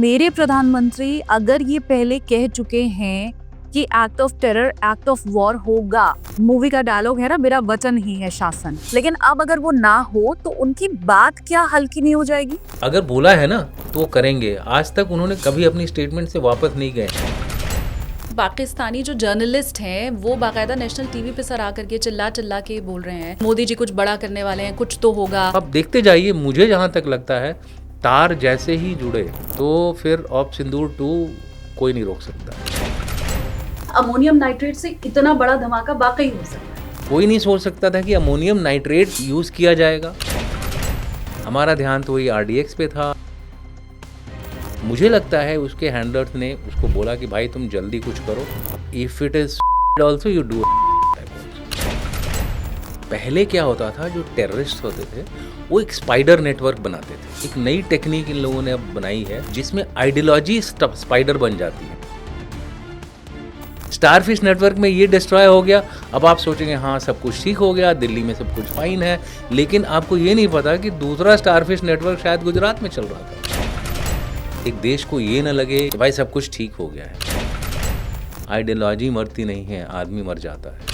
मेरे प्रधानमंत्री अगर ये पहले कह चुके हैं कि act of terror act of war होगा, मूवी का डायलॉग है ना, मेरा वचन ही है शासन, लेकिन अब अगर वो ना हो तो उनकी बात क्या हल्की नहीं हो जाएगी? अगर बोला है ना तो वो करेंगे। आज तक उन्होंने कभी अपनी स्टेटमेंट से वापस नहीं गए। पाकिस्तानी जो जर्नलिस्ट हैं वो बाकायदा नेशनल टीवी पे सर आकर के चिल्ला के बोल रहे हैं मोदी जी कुछ बड़ा करने वाले हैं, कुछ तो होगा। अब देखते जाइए, मुझे जहाँ तक लगता है तार जैसे ही जुड़े तो फिर ऑपरेशन सिंदूर 2 कोई नहीं रोक सकता। अमोनियम नाइट्रेट से इतना बड़ा धमाका वाकई हो सकता है। कोई नहीं सोच सकता था कि अमोनियम नाइट्रेट यूज किया जाएगा। हमारा ध्यान तो वही RDX पे था। मुझे लगता है उसके हैंडलर्स ने उसको बोला कि भाई तुम जल्दी कुछ करो, if it is also you do. पहले क्या होता था, जो टेररिस्ट होते थे वो एक स्पाइडर नेटवर्क बनाते थे। एक नई टेक्निक इन लोगों ने अब बनाई है जिसमें आइडियोलॉजी स्पाइडर बन जाती है। स्टारफिश नेटवर्क में ये डिस्ट्रॉय हो गया। अब आप सोचेंगे हाँ सब कुछ ठीक हो गया, दिल्ली में सब कुछ फाइन है, लेकिन आपको ये नहीं पता कि दूसरा स्टारफिश नेटवर्क शायद गुजरात में चल रहा था। एक देश को ये ना लगे कि भाई सब कुछ ठीक हो गया है। आइडियोलॉजी मरती नहीं है, आदमी मर जाता है।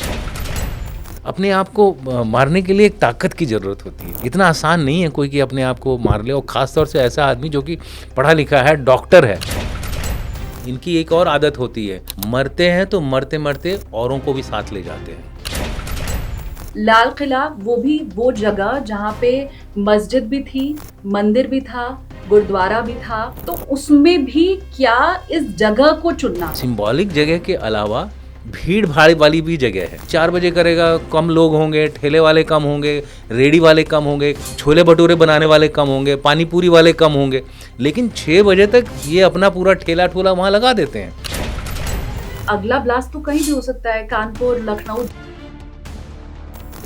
अपने आप को मारने के लिए एक ताकत की ज़रूरत होती है। इतना आसान नहीं है कोई कि अपने आप को मार ले, और ख़ास तौर से ऐसा आदमी जो कि पढ़ा लिखा है, डॉक्टर है। इनकी एक और आदत होती है, मरते हैं तो मरते मरते औरों को भी साथ ले जाते हैं। लाल किला वो भी वो जगह जहाँ पे मस्जिद भी थी, मंदिर भी था, गुरुद्वारा भी था, तो उसमें भी क्या इस जगह को चुनना? सिंबॉलिक जगह के अलावा भीड़ भाड़ वाली भी जगह है। 4 बजे करेगा, कम लोग होंगे, ठेले वाले कम होंगे, रेडी वाले कम होंगे, छोले भटूरे बनाने वाले कम होंगे, पानी पूरी वाले कम होंगे, लेकिन 6 बजे तक ये अपना पूरा ठेला ठोला वहां लगा देते हैं। अगला ब्लास्ट तो कहीं भी हो सकता है, कानपुर, लखनऊ।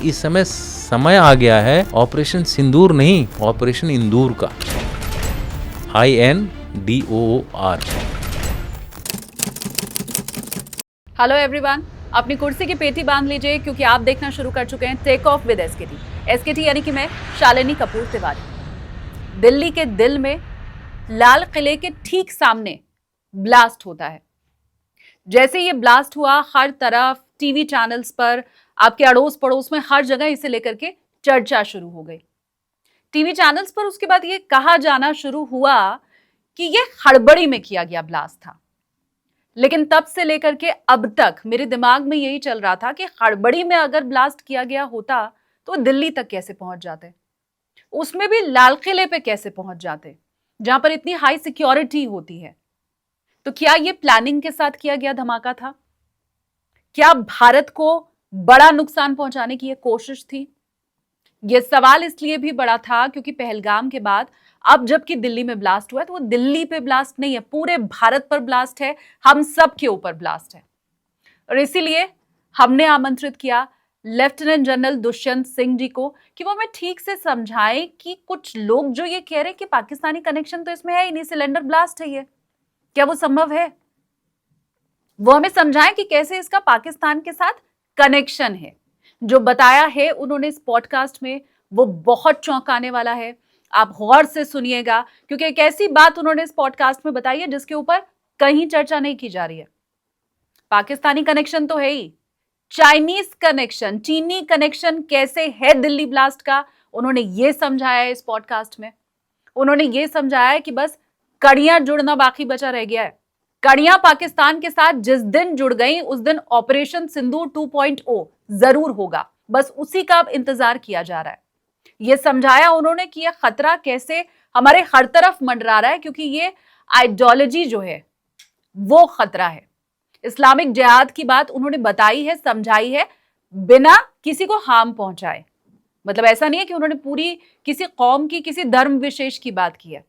इस समय आ गया है ऑपरेशन सिंदूर नहीं, ऑपरेशन इंदूर का। INDOR। हेलो एवरीवन, अपनी कुर्सी की पेटी बांध लीजिए क्योंकि आप देखना शुरू कर चुके हैं टेक ऑफ विद SKT यानी कि मैं शालिनी कपूर तिवारी। दिल्ली के दिल में लाल किले के ठीक सामने ब्लास्ट होता है। जैसे ये ब्लास्ट हुआ, हर तरफ टीवी चैनल्स पर, आपके अड़ोस पड़ोस में, हर जगह इसे लेकर के चर्चा शुरू हो गई। टीवी चैनल्स पर उसके बाद ये कहा जाना शुरू हुआ कि ये हड़बड़ी में किया गया ब्लास्ट था। लेकिन तब से लेकर के अब तक मेरे दिमाग में यही चल रहा था कि हड़बड़ी में अगर ब्लास्ट किया गया होता तो दिल्ली तक कैसे पहुंच जाते, उसमें भी लाल किले पे कैसे पहुंच जाते जहां पर इतनी हाई सिक्योरिटी होती है। तो क्या ये प्लानिंग के साथ किया गया धमाका था? क्या भारत को बड़ा नुकसान पहुंचाने की यह कोशिश थी? यह सवाल इसलिए भी बड़ा था क्योंकि पहलगाम के बाद अब जबकि दिल्ली में ब्लास्ट हुआ है तो वो दिल्ली पे ब्लास्ट नहीं है, पूरे भारत पर ब्लास्ट है, हम सब के ऊपर ब्लास्ट है। और इसीलिए हमने आमंत्रित किया लेफ्टिनेंट जनरल दुष्यंत सिंह जी को कि वो हमें ठीक से समझाएं कि कुछ लोग जो ये कह रहे हैं कि पाकिस्तानी कनेक्शन तो इसमें है ही नहीं, सिलेंडर ब्लास्ट है, ये क्या वो संभव है? वो हमें समझाएं कि कैसे इसका पाकिस्तान के साथ कनेक्शन है। जो बताया है उन्होंने इस पॉडकास्ट में वो बहुत चौंकाने वाला है। आप गौर से सुनिएगा क्योंकि एक ऐसी बात उन्होंने इस पॉडकास्ट में बताई है जिसके ऊपर कहीं चर्चा नहीं की जा रही है। पाकिस्तानी कनेक्शन तो है ही, चाइनीज कनेक्शन, चीनी कनेक्शन कैसे है दिल्ली ब्लास्ट का, उन्होंने ये समझाया है इस पॉडकास्ट में। उन्होंने ये समझाया है कि बस कड़ियां जुड़ना बाकी बचा रह गया है। कड़ियां पाकिस्तान के साथ जिस दिन जुड़ गई उस दिन ऑपरेशन सिंदूर 2.0 जरूर होगा, बस उसी का अब इंतजार किया जा रहा है। यह समझाया उन्होंने कि यह खतरा कैसे हमारे हर तरफ मंडरा रहा है, क्योंकि ये आइडियोलॉजी जो है वो खतरा है। इस्लामिक जिहाद की बात उन्होंने बताई है, समझाई है, बिना किसी को हार्म पहुंचाए। मतलब ऐसा नहीं है कि उन्होंने पूरी किसी कौम की, किसी धर्म विशेष की बात की है।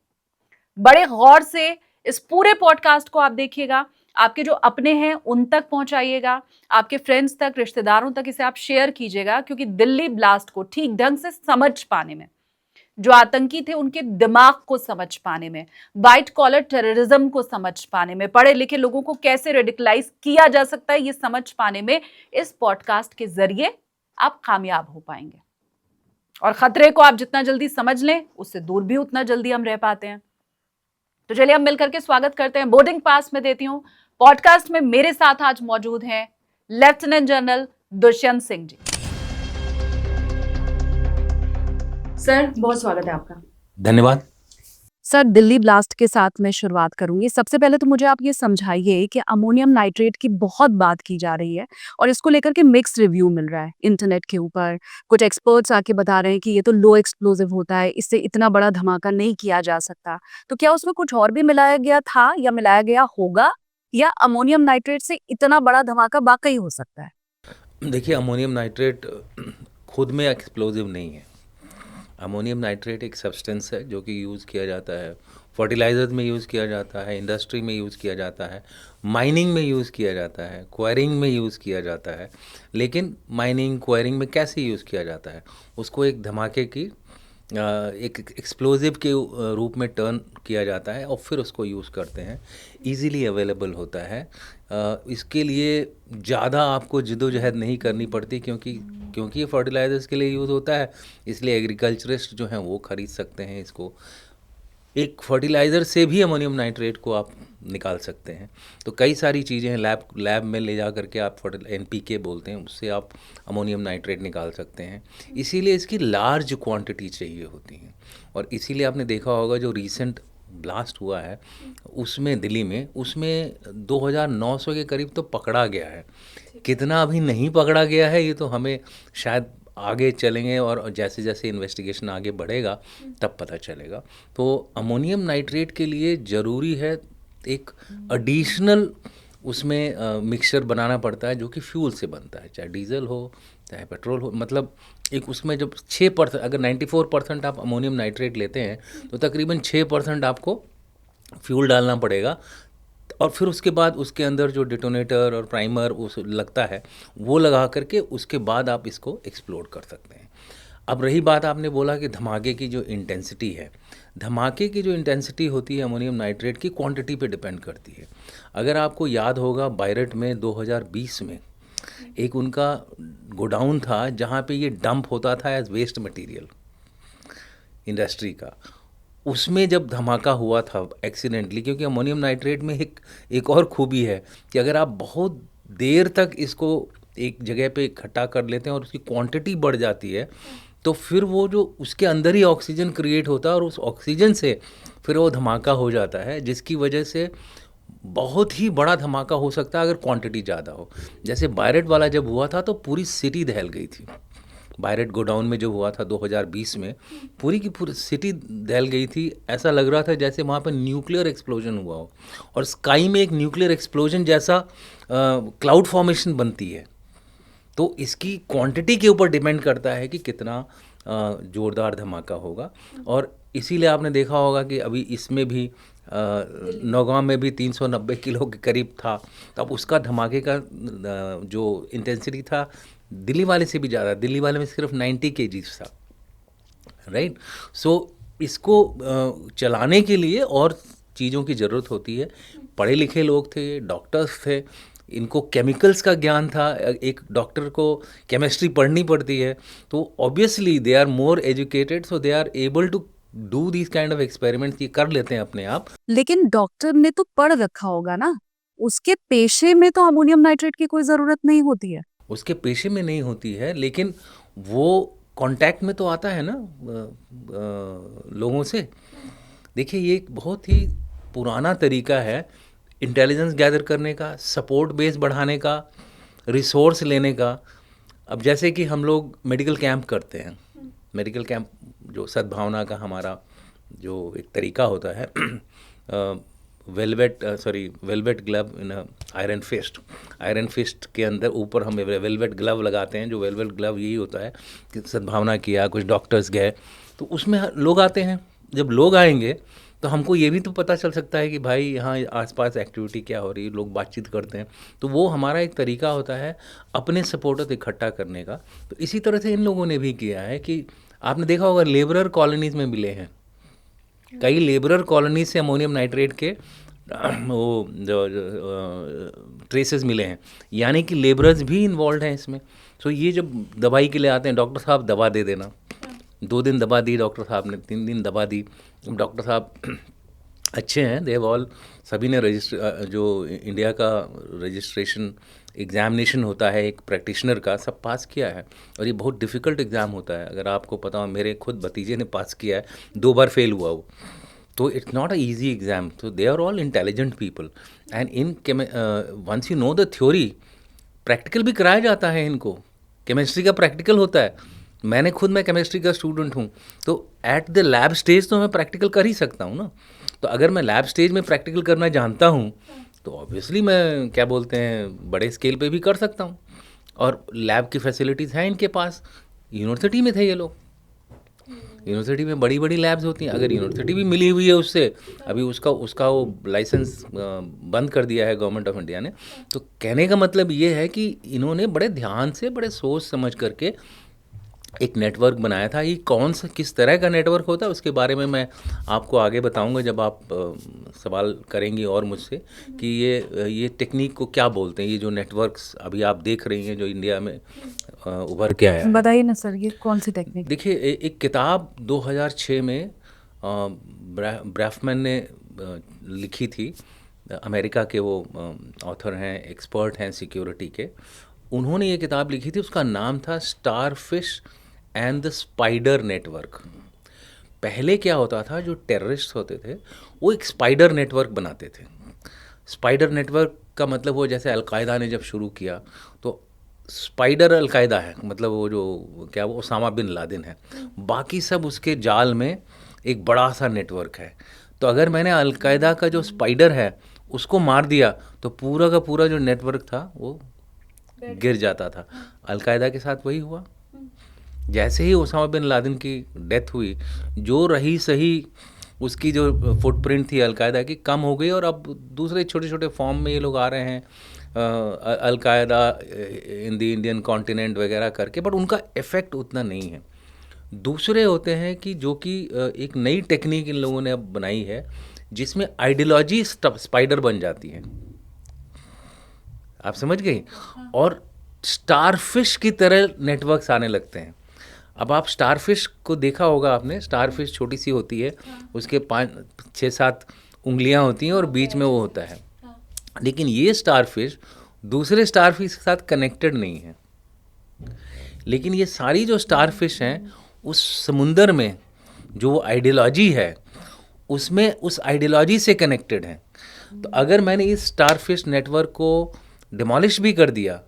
बड़े गौर से इस पूरे पॉडकास्ट को आप देखिएगा, आपके जो अपने हैं उन तक पहुंचाइएगा, आपके फ्रेंड्स तक, रिश्तेदारों तक इसे आप शेयर कीजिएगा, क्योंकि दिल्ली ब्लास्ट को ठीक ढंग से समझ पाने में, जो आतंकी थे उनके दिमाग को समझ पाने में, व्हाइट कॉलर टेररिज्म को समझ पाने में, पढ़े लिखे लोगों को कैसे रेडिकलाइज किया जा सकता है ये समझ पाने में इस पॉडकास्ट के जरिए आप कामयाब हो पाएंगे। और खतरे को आप जितना जल्दी समझ लें उससे दूर भी उतना जल्दी हम रह पाते हैं। तो चलिए हम मिलकर के स्वागत करते हैं। बोर्डिंग पास में देती हूँ। पॉडकास्ट में मेरे साथ आज मौजूद हैं lieutenant general Dushyant Singh ji. Sir, बहुत स्वागत है आपका। धन्यवाद। सर, दिल्ली ब्लास्ट के साथ मैं शुरुआत करूंगी। सबसे पहले तो मुझे आप ये समझाइए कि अमोनियम नाइट्रेट की बहुत बात की जा रही है और इसको लेकर के मिक्स रिव्यू मिल रहा है इंटरनेट के ऊपर। कुछ एक्सपर्ट्स आके बता रहे हैं कि ये तो लो एक्सप्लोजिव होता है, इससे इतना बड़ा धमाका नहीं किया जा सकता। तो क्या उसमें कुछ और भी मिलाया गया था या मिलाया गया होगा, या अमोनियम नाइट्रेट से इतना बड़ा धमाका वाकई हो सकता है? देखिए, अमोनियम नाइट्रेट खुद में एक्सप्लोजिव नहीं है। अमोनियम नाइट्रेट एक सब्सटेंस है जो कि यूज़ किया जाता है, फर्टिलाइज़र में यूज़ किया जाता है, इंडस्ट्री में यूज़ किया जाता है, माइनिंग में यूज़ किया जाता है, क्वायरिंग में यूज़ किया जाता है। लेकिन माइनिंग क्वायरिंग में कैसे यूज़ किया जाता है, उसको एक धमाके की एक एक्सप्लोजिव के रूप में टर्न किया जाता है और फिर उसको यूज़ करते हैं। इजीली अवेलेबल होता है। इसके लिए ज़्यादा आपको जिद्दोजहद नहीं करनी पड़ती, क्योंकि ये फर्टिलाइज़र्स के लिए यूज़ होता है, इसलिए एग्रीकल्चरिस्ट जो हैं वो ख़रीद सकते हैं इसको। एक फर्टिलाइज़र से भी अमोनियम नाइट्रेट को आप निकाल सकते हैं। तो कई सारी चीज़ें हैं, लैब में ले जा करके आप NPK बोलते हैं, उससे आप अमोनियम नाइट्रेट निकाल सकते हैं। इसीलिए इसकी लार्ज क्वांटिटी चाहिए होती है और इसीलिए आपने देखा होगा जो रीसेंट ब्लास्ट हुआ है उसमें दिल्ली में, उसमें 2900 के करीब तो पकड़ा गया है। कितना अभी नहीं पकड़ा गया है ये तो हमें शायद आगे चलेंगे और जैसे जैसे इन्वेस्टिगेशन आगे बढ़ेगा तब पता चलेगा। तो अमोनियम नाइट्रेट के लिए ज़रूरी है एक एडिशनल उसमें मिक्सचर बनाना पड़ता है जो कि फ्यूल से बनता है, चाहे डीजल हो चाहे पेट्रोल हो। मतलब एक उसमें जब 6%, अगर 94% आप अमोनियम नाइट्रेट लेते हैं तो तकरीबन 6% आपको फ्यूल डालना पड़ेगा और फिर उसके बाद उसके अंदर जो डिटोनेटर और प्राइमर उस लगता है वो लगा करके उसके बाद आप इसको एक्सप्लोड कर सकते हैं। अब रही बात, आपने बोला कि धमाके की जो इंटेंसिटी है, धमाके की जो इंटेंसिटी होती है अमोनियम नाइट्रेट की क्वांटिटी पे डिपेंड करती है। अगर आपको याद होगा बायरट में 2020 में एक उनका गोडाउन था जहाँ पे ये डंप होता था एज वेस्ट मटेरियल इंडस्ट्री का, उसमें जब धमाका हुआ था एक्सीडेंटली, क्योंकि अमोनियम नाइट्रेट में एक और खूबी है कि अगर आप बहुत देर तक इसको एक जगह पे इकट्ठा कर लेते हैं और उसकी क्वांटिटी बढ़ जाती है तो फिर वो जो उसके अंदर ही ऑक्सीजन क्रिएट होता है और उस ऑक्सीजन से फिर वो धमाका हो जाता है, जिसकी वजह से बहुत ही बड़ा धमाका हो सकता है अगर क्वांटिटी ज़्यादा हो। जैसे बायरट वाला जब हुआ था तो पूरी सिटी दहल गई थी। बायरट गोडाउन में जो हुआ था 2020 में, पूरी की पूरी सिटी दहल गई थी। ऐसा लग रहा था जैसे वहाँ पर न्यूक्लियर एक्सप्लोजन हुआ हो और स्काई में एक न्यूक्लियर एक्सप्लोजन जैसा क्लाउड फॉर्मेशन बनती है। तो इसकी क्वांटिटी के ऊपर डिपेंड करता है कि कितना ज़ोरदार धमाका होगा। और इसीलिए आपने देखा होगा कि अभी इसमें भी नौगांव में भी 390 किलो के करीब था, तब उसका धमाके का जो इंटेंसिटी था दिल्ली वाले से भी ज़्यादा, दिल्ली वाले में सिर्फ 90 kg था, राइट। सो इसको चलाने के लिए और चीज़ों की ज़रूरत होती है। पढ़े लिखे लोग थे, डॉक्टर्स थे, इनको केमिकल्स का ज्ञान था। एक डॉक्टर को केमिस्ट्री पढ़नी पड़ती है, तो obviously they are more educated, so they are able to do this kind of experiments. ये कर लेते हैं अपने आप। लेकिन डॉक्टर ने तो पढ़ रखा होगा ना, उसके पेशे में तो अमोनियम नाइट्रेट की कोई जरूरत नहीं होती है। उसके पेशे में नहीं होती है, लेकिन वो कांटेक्ट में तो आता है ना लोगों से। देखिए, ये एक बहुत ही पुराना तरीका है इंटेलिजेंस गैदर करने का, सपोर्ट बेस बढ़ाने का, रिसोर्स लेने का। अब जैसे कि हम लोग मेडिकल कैंप करते हैं, मेडिकल कैंप जो सद्भावना का हमारा जो एक तरीका होता है, velvet glove in iron fist के अंदर ऊपर हम वेलवेट ग्लव लगाते हैं। जो वेलवेट ग्लव यही होता है कि सद्भावना किया, कुछ डॉक्टर्स गए तो उसमें लोग आते हैं। जब लोग आएंगे तो हमको ये भी तो पता चल सकता है कि भाई यहाँ आसपास एक्टिविटी क्या हो रही है, लोग बातचीत करते हैं। तो वो हमारा एक तरीका होता है अपने सपोर्टर्स इकट्ठा करने का। तो इसी तरह से इन लोगों ने भी किया है कि आपने देखा होगा लेबरर कॉलोनीज़ में मिले हैं, कई लेबरर कॉलोनीज से अमोनियम नाइट्रेट के वो ट्रेसेस मिले हैं, यानी कि लेबरर्स भी इन्वॉल्व हैं इसमें। सो ये जब दवाई के लिए आते हैं, डॉक्टर साहब दवा दे देना, 2 दिन दवा दी डॉक्टर साहब ने, 3 दिन दवा दी, डॉक्टर साहब अच्छे हैं, देव ऑल, सभी ने जो इंडिया का रजिस्ट्रेशन एग्ज़ामिनेशन होता है एक प्रैक्टिशनर का, सब पास किया है। और ये बहुत डिफ़िकल्ट एग्ज़ाम होता है, अगर आपको पता हो, मेरे खुद भतीजे ने पास किया है, 2 बार फेल हुआ वो। तो it's not a easy exam, तो they are all intelligent people and once you know the theory, practical भी कराया जाता है इनको। केमिस्ट्री का प्रैक्टिकल होता है, मैं केमिस्ट्री का स्टूडेंट हूँ, तो एट द लैब स्टेज तो मैं प्रैक्टिकल कर ही सकता हूँ ना। तो अगर मैं लैब स्टेज में प्रैक्टिकल करना जानता हूँ तो ऑब्वियसली मैं क्या बोलते हैं बड़े स्केल पे भी कर सकता हूँ। और लैब की फैसिलिटीज़ हैं इनके पास, यूनिवर्सिटी में थे ये लोग, यूनिवर्सिटी में बड़ी बड़ी लैब्स होती हैं। अगर यूनिवर्सिटी भी मिली हुई है उससे, अभी उसका वो लाइसेंस बंद कर दिया है गवर्नमेंट ऑफ इंडिया ने। तो कहने का मतलब ये है कि इन्होंने बड़े ध्यान से, बड़े सोच समझ करके एक नेटवर्क बनाया था। ये कौन सा, किस तरह का नेटवर्क होता है उसके बारे में मैं आपको आगे बताऊंगा जब आप सवाल करेंगी और मुझसे कि ये टेक्निक को क्या बोलते हैं, ये जो नेटवर्क्स अभी आप देख रही हैं जो इंडिया में उभर के आया है। बताइए ना सर, ये कौन सी टेक्निक? देखिए, एक किताब 2006 में ब्रैफमैन ने लिखी थी, अमेरिका के वो ऑथर हैं, एक्सपर्ट हैं सिक्योरिटी के। उन्होंने ये किताब लिखी थी, उसका नाम था starfish and the spider network. पहले क्या होता था, जो टेररिस्ट होते थे वो एक स्पाइडर नेटवर्क बनाते थे। स्पाइडर नेटवर्क का मतलब वो, जैसे अलकायदा ने जब शुरू किया तो स्पाइडर अलकायदा है, मतलब वो जो क्या, वो ओसामा बिन लादेन है, बाकी सब उसके जाल में एक बड़ा सा नेटवर्क है। तो अगर मैंने अलकायदा का जो स्पाइडर है उसको मार दिया तो पूरा का पूरा जो नेटवर्क था वो गिर जाता था। अलकायदा के साथ वही हुआ। जैसे ही ओसामा बिन लादेन की डेथ हुई, जो रही सही उसकी जो फुटप्रिंट थी अलकायदा की कम हो गई, और अब दूसरे छोटे छोटे फॉर्म में ये लोग आ रहे हैं, al Qaeda in the Indian continent वगैरह करके, बट उनका इफ़ेक्ट उतना नहीं है। दूसरे होते हैं कि जो कि एक नई टेक्निक इन लोगों ने अब बनाई है जिसमें आइडियोलॉजी स्पाइडर बन जाती है, आप समझ गई, और स्टारफिश की तरह नेटवर्क्स आने लगते हैं। अब आप स्टारफिश को देखा होगा आपने, स्टारफिश छोटी सी होती है, उसके 5-6-7 उंगलियां होती हैं और बीच में वो होता है, लेकिन ये स्टारफिश दूसरे स्टारफिश के साथ कनेक्टेड नहीं है। लेकिन ये सारी जो स्टारफिश हैं उस समुंदर में जो आइडियोलॉजी है उसमें उस आइडियोलॉजी से कनेक्टेड हैं। तो अगर मैंने इस स्टारफिश नेटवर्क को डिमोलिश भी कर दिया,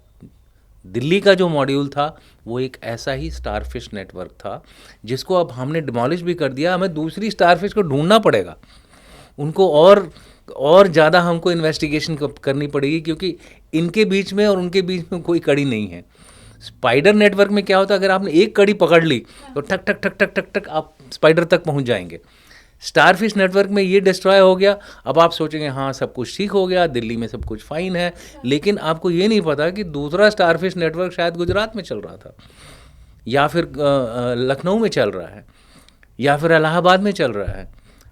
दिल्ली का जो मॉड्यूल था वो एक ऐसा ही स्टारफिश नेटवर्क था जिसको अब हमने डिमोलिश भी कर दिया, हमें दूसरी स्टारफिश को ढूंढना पड़ेगा, उनको और ज़्यादा हमको इन्वेस्टिगेशन करनी पड़ेगी, क्योंकि इनके बीच में और उनके बीच में कोई कड़ी नहीं है। स्पाइडर नेटवर्क में क्या होता है, अगर आपने एक कड़ी पकड़ ली तो ठक ठक ठक ठक ठक ठक आप स्पाइडर तक पहुंच जाएंगे। स्टारफिश नेटवर्क में ये डिस्ट्रॉय हो गया, अब आप सोचेंगे हाँ सब कुछ ठीक हो गया, दिल्ली में सब कुछ फाइन है, लेकिन आपको ये नहीं पता कि दूसरा स्टारफिश नेटवर्क शायद गुजरात में चल रहा था, या फिर लखनऊ में चल रहा है, या फिर इलाहाबाद में चल रहा है,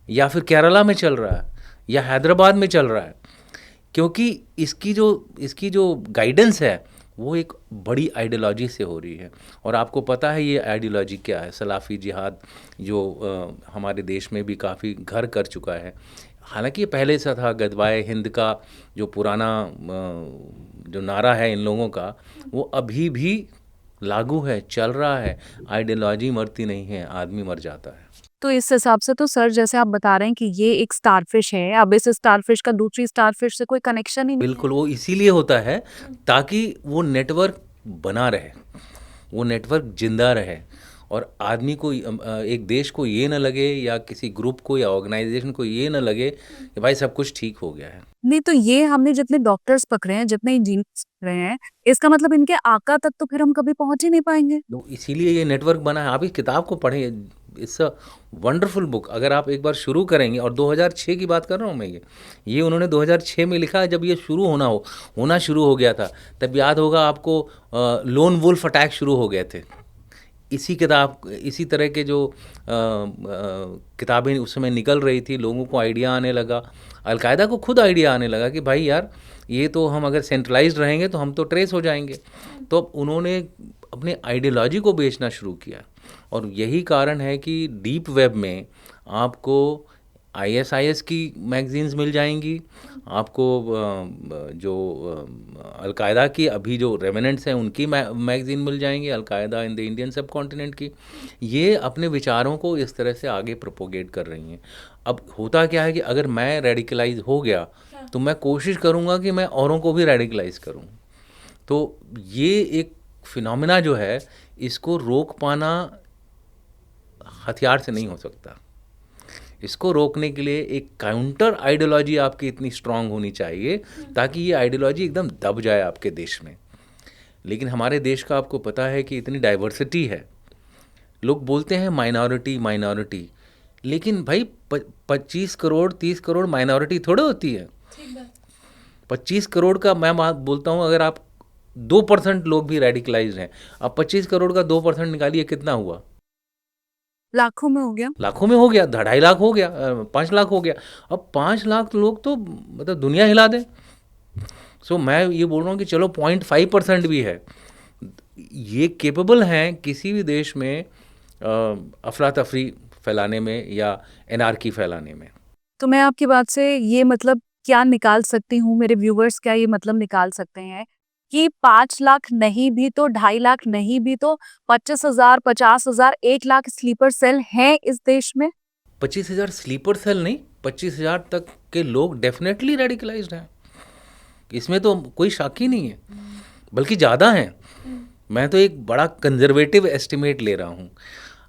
या फिर केरला में चल रहा है, या हैदराबाद में चल रहा है, क्योंकि इसकी जो गाइडेंस है वो एक बड़ी आइडियोलॉजी से हो रही है। और आपको पता है ये आइडियोलॉजी क्या है, सलाफ़ी जिहाद, जो हमारे देश में भी काफ़ी घर कर चुका है। हालांकि ये पहले से था, गदवाए हिंद का जो पुराना जो नारा है इन लोगों का, वो अभी भी लागू है, चल रहा है। आइडियोलॉजी मरती नहीं है, आदमी मर जाता है। तो इस हिसाब से तो सर, जैसे आप बता रहे हैं कि ये एक स्टारफिश है, अब इस स्टारफिश का दूसरी स्टारफिश से कोई कनेक्शन ही नहीं बिल्कुल, वो इसीलिए होता है ताकि वो नेटवर्क बना रहे, वो नेटवर्क जिंदा रहे, और आदमी को, एक देश को ये ना लगे, या किसी ग्रुप को या ऑर्गेनाइजेशन को ये ना लगे कि भाई सब कुछ ठीक हो गया है। नहीं। तो ये हमने जितने डॉक्टर्स पकड़े हैं, जितने इंजीनियर्स पकड़े हैं, इसका मतलब इनके आका तक तो फिर हम कभी पहुंच ही नहीं पाएंगे। तो इसीलिए ये नेटवर्क बना है। आप इस किताब को पढ़ें, इट्स अ वंडरफुल बुक। अगर आप एक बार शुरू करेंगे, और 2006 की बात कर रहा हूँ मैं, ये उन्होंने 2006 में लिखा है, जब ये होना शुरू हो गया था, तब याद होगा आपको लोन वुल्फ अटैक शुरू हो गए थे। इसी तरह के जो किताबें उस समय निकल रही थी, लोगों को आइडिया आने लगा, अलकायदा को खुद आइडिया आने लगा कि भाई यार ये तो हम अगर सेंट्रलाइज्ड रहेंगे तो हम तो ट्रेस हो जाएंगे। तो अब उन्होंने अपने आइडियोलॉजी को बेचना शुरू किया, और यही कारण है कि डीप वेब में आपको ISIS की मैगजीन्स मिल जाएंगी आपको, जो अलकायदा की अभी जो रेमिनेंट्स हैं उनकी मैगजीन मिल जाएंगी, अलकायदा इन द इंडियन सब कॉन्टिनेंट की। ये अपने विचारों को इस तरह से आगे प्रोपोगेट कर रही हैं। अब होता क्या है कि अगर मैं रेडिकलाइज हो गया तो मैं कोशिश करूँगा कि मैं औरों को भी रेडिकलाइज करूँ। तो ये एक फिनोमेना जो है, इसको रोक पाना हथियार से नहीं हो सकता। इसको रोकने के लिए एक काउंटर आइडियोलॉजी आपकी इतनी स्ट्रांग होनी चाहिए ताकि ये आइडियोलॉजी एकदम दब जाए आपके देश में। लेकिन हमारे देश का आपको पता है कि इतनी डाइवर्सिटी है। लोग बोलते हैं माइनॉरिटी माइनॉरिटी, लेकिन भाई 25 करोड़ 30 करोड़ माइनॉरिटी थोड़े होती है। 25 करोड़ का मैं बात बोलता हूँ, अगर आप 2% लोग भी रेडिकलाइज हैं, अब 25 करोड़ का 2% निकालिए, कितना हुआ? लाखों में हो गया। लाखों में हो गया, 2.5 लाख हो गया, 5 लाख हो गया। अब 5 लाख लोग तो मतलब दुनिया हिला दें। सो मैं ये बोल रहा हूँ कि चलो 0.5% भी है, ये केपेबल हैं किसी भी देश में अफरा तफरी फैलाने में या एनार्की फैलाने में। तो मैं आपकी बात से ये मतलब क्या निकाल सकती हूँ, मेरे व्यूवर्स क्या ये मतलब निकाल सकते हैं कि 5 लाख नहीं भी तो 2.5 लाख नहीं भी तो 25,000, 50,000, 1 लाख स्लीपर सेल हैं इस देश में? 25,000 स्लीपर सेल नहीं, 25,000 तक के लोग डेफिनेटली रेडिकलाइज्ड हैं, इसमें तो कोई शक ही नहीं है, बल्कि ज़्यादा हैं। मैं तो एक बड़ा कंजर्वेटिव एस्टिमेट ले रहा हूँ।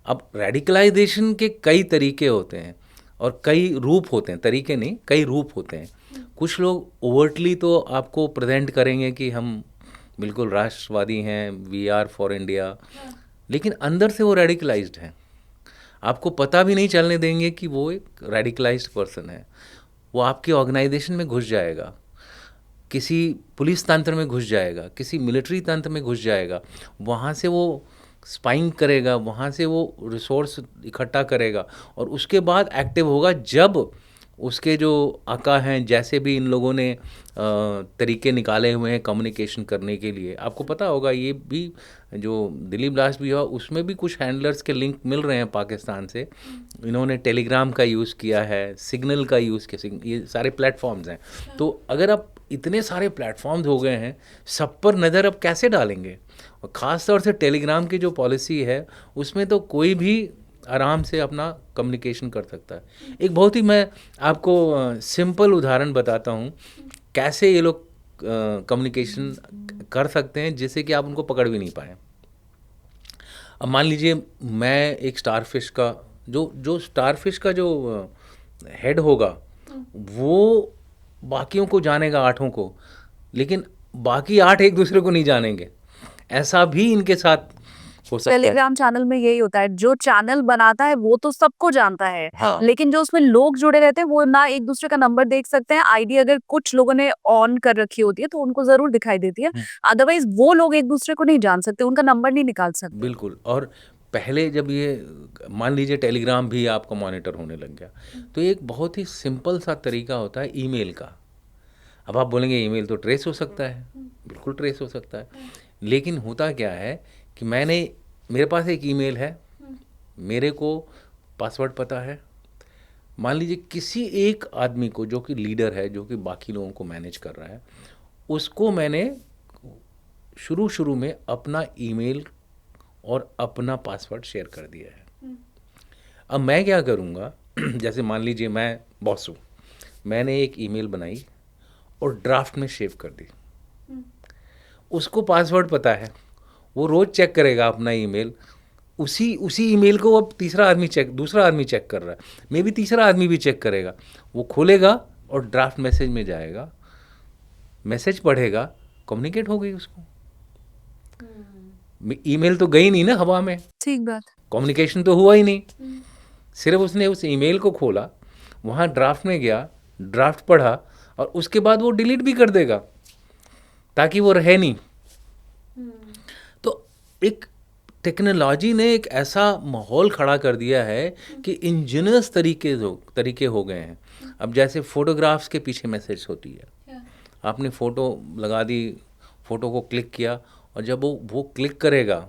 अब रेडिकलाइजेशन के कई तरीके होते हैं और कई रूप होते हैं, तरीके नहीं, कई रूप होते हैं। कुछ लोग ओवर्टली तो आपको प्रेजेंट करेंगे कि हम बिल्कुल राष्ट्रवादी हैं, वी आर फॉर इंडिया, लेकिन अंदर से वो रेडिकलाइज्ड हैं। आपको पता भी नहीं चलने देंगे कि वो एक रेडिकलाइज्ड पर्सन है। वो आपके ऑर्गेनाइजेशन में घुस जाएगा, किसी पुलिस तंत्र में घुस जाएगा, किसी मिलिट्री तंत्र में घुस जाएगा, वहाँ से वो स्पाइंग करेगा, वहाँ से वो रिसोर्स इकट्ठा करेगा और उसके बाद एक्टिव होगा जब उसके जो आका हैं, जैसे भी इन लोगों ने तरीके निकाले हुए हैं कम्युनिकेशन करने के लिए। आपको पता होगा ये भी जो दिल्ली ब्लास्ट भी हुआ उसमें भी कुछ हैंडलर्स के लिंक मिल रहे हैं पाकिस्तान से। इन्होंने टेलीग्राम का यूज़ किया है, सिग्नल का यूज़ किया, ये सारे प्लेटफॉर्म्स हैं। तो अगर आप इतने सारे प्लेटफॉर्म्स हो गए हैं, सब पर नज़र अब कैसे डालेंगे? और ख़ास तौर से टेलीग्राम की जो पॉलिसी है उसमें तो कोई भी आराम से अपना कम्युनिकेशन कर सकता है। एक बहुत ही मैं आपको सिंपल उदाहरण बताता हूँ कैसे ये लोग कम्युनिकेशन कर सकते हैं जिससे कि आप उनको पकड़ भी नहीं पाए। अब मान लीजिए मैं एक स्टारफिश का जो स्टारफिश का जो हेड होगा वो बाकियों को जानेगा, 8 को, लेकिन बाकी 8 एक दूसरे को नहीं जानेंगे। ऐसा भी इनके साथ हो सकता है। टेलीग्राम चैनल में यही होता है, जो चैनल बनाता है वो तो सबको जानता है, हाँ। लेकिन जो उसमें लोग जुड़े रहते हैं वो ना एक दूसरे का नंबर देख सकते हैं। आईडी अगर कुछ लोगों ने ऑन कर रखी होती है तो उनको जरूर दिखाई देती है, अदरवाइज वो लोग एक दूसरे को नहीं जान सकते, उनका नंबर नहीं निकाल सकते। बिल्कुल। और पहले जब ये मान लीजिए टेलीग्राम भी आपका मॉनिटर होने लग गया तो एक बहुत ही सिंपल सा तरीका होता है ईमेल का। अब आप बोलेंगे ईमेल तो ट्रेस हो सकता है, बिल्कुल ट्रेस हो सकता है, लेकिन होता क्या है कि मेरे पास एक ईमेल है, मेरे को पासवर्ड पता है। मान लीजिए किसी एक आदमी को जो कि लीडर है, जो कि बाकी लोगों को मैनेज कर रहा है, उसको मैंने शुरू में अपना ईमेल और अपना पासवर्ड शेयर कर दिया है। अब मैं क्या करूँगा, जैसे मान लीजिए मैं बॉस हूँ, मैंने एक ईमेल बनाई और ड्राफ्ट में सेव कर दी। उसको पासवर्ड पता है, वो रोज़ चेक करेगा अपना ईमेल। उसी ईमेल को अब दूसरा आदमी चेक कर रहा है, मे भी तीसरा आदमी भी चेक करेगा। वो खोलेगा और ड्राफ्ट मैसेज में जाएगा, मैसेज पढ़ेगा, कम्युनिकेट हो गई उसको। ईमेल तो गई नहीं ना हवा में, ठीक बात। कम्युनिकेशन तो हुआ ही नहीं। सिर्फ उसने उस ईमेल को खोला, वहाँ ड्राफ्ट में गया, ड्राफ्ट पढ़ा और उसके बाद वो डिलीट भी कर देगा ताकि वो रहे नहीं। तो एक टेक्नोलॉजी ने एक ऐसा माहौल खड़ा कर दिया है कि इंजीनियस तरीके हो गए हैं। अब जैसे फ़ोटोग्राफ्स के पीछे मैसेज होती है, आपने फ़ोटो लगा दी, फ़ोटो को क्लिक किया और जब वो क्लिक करेगा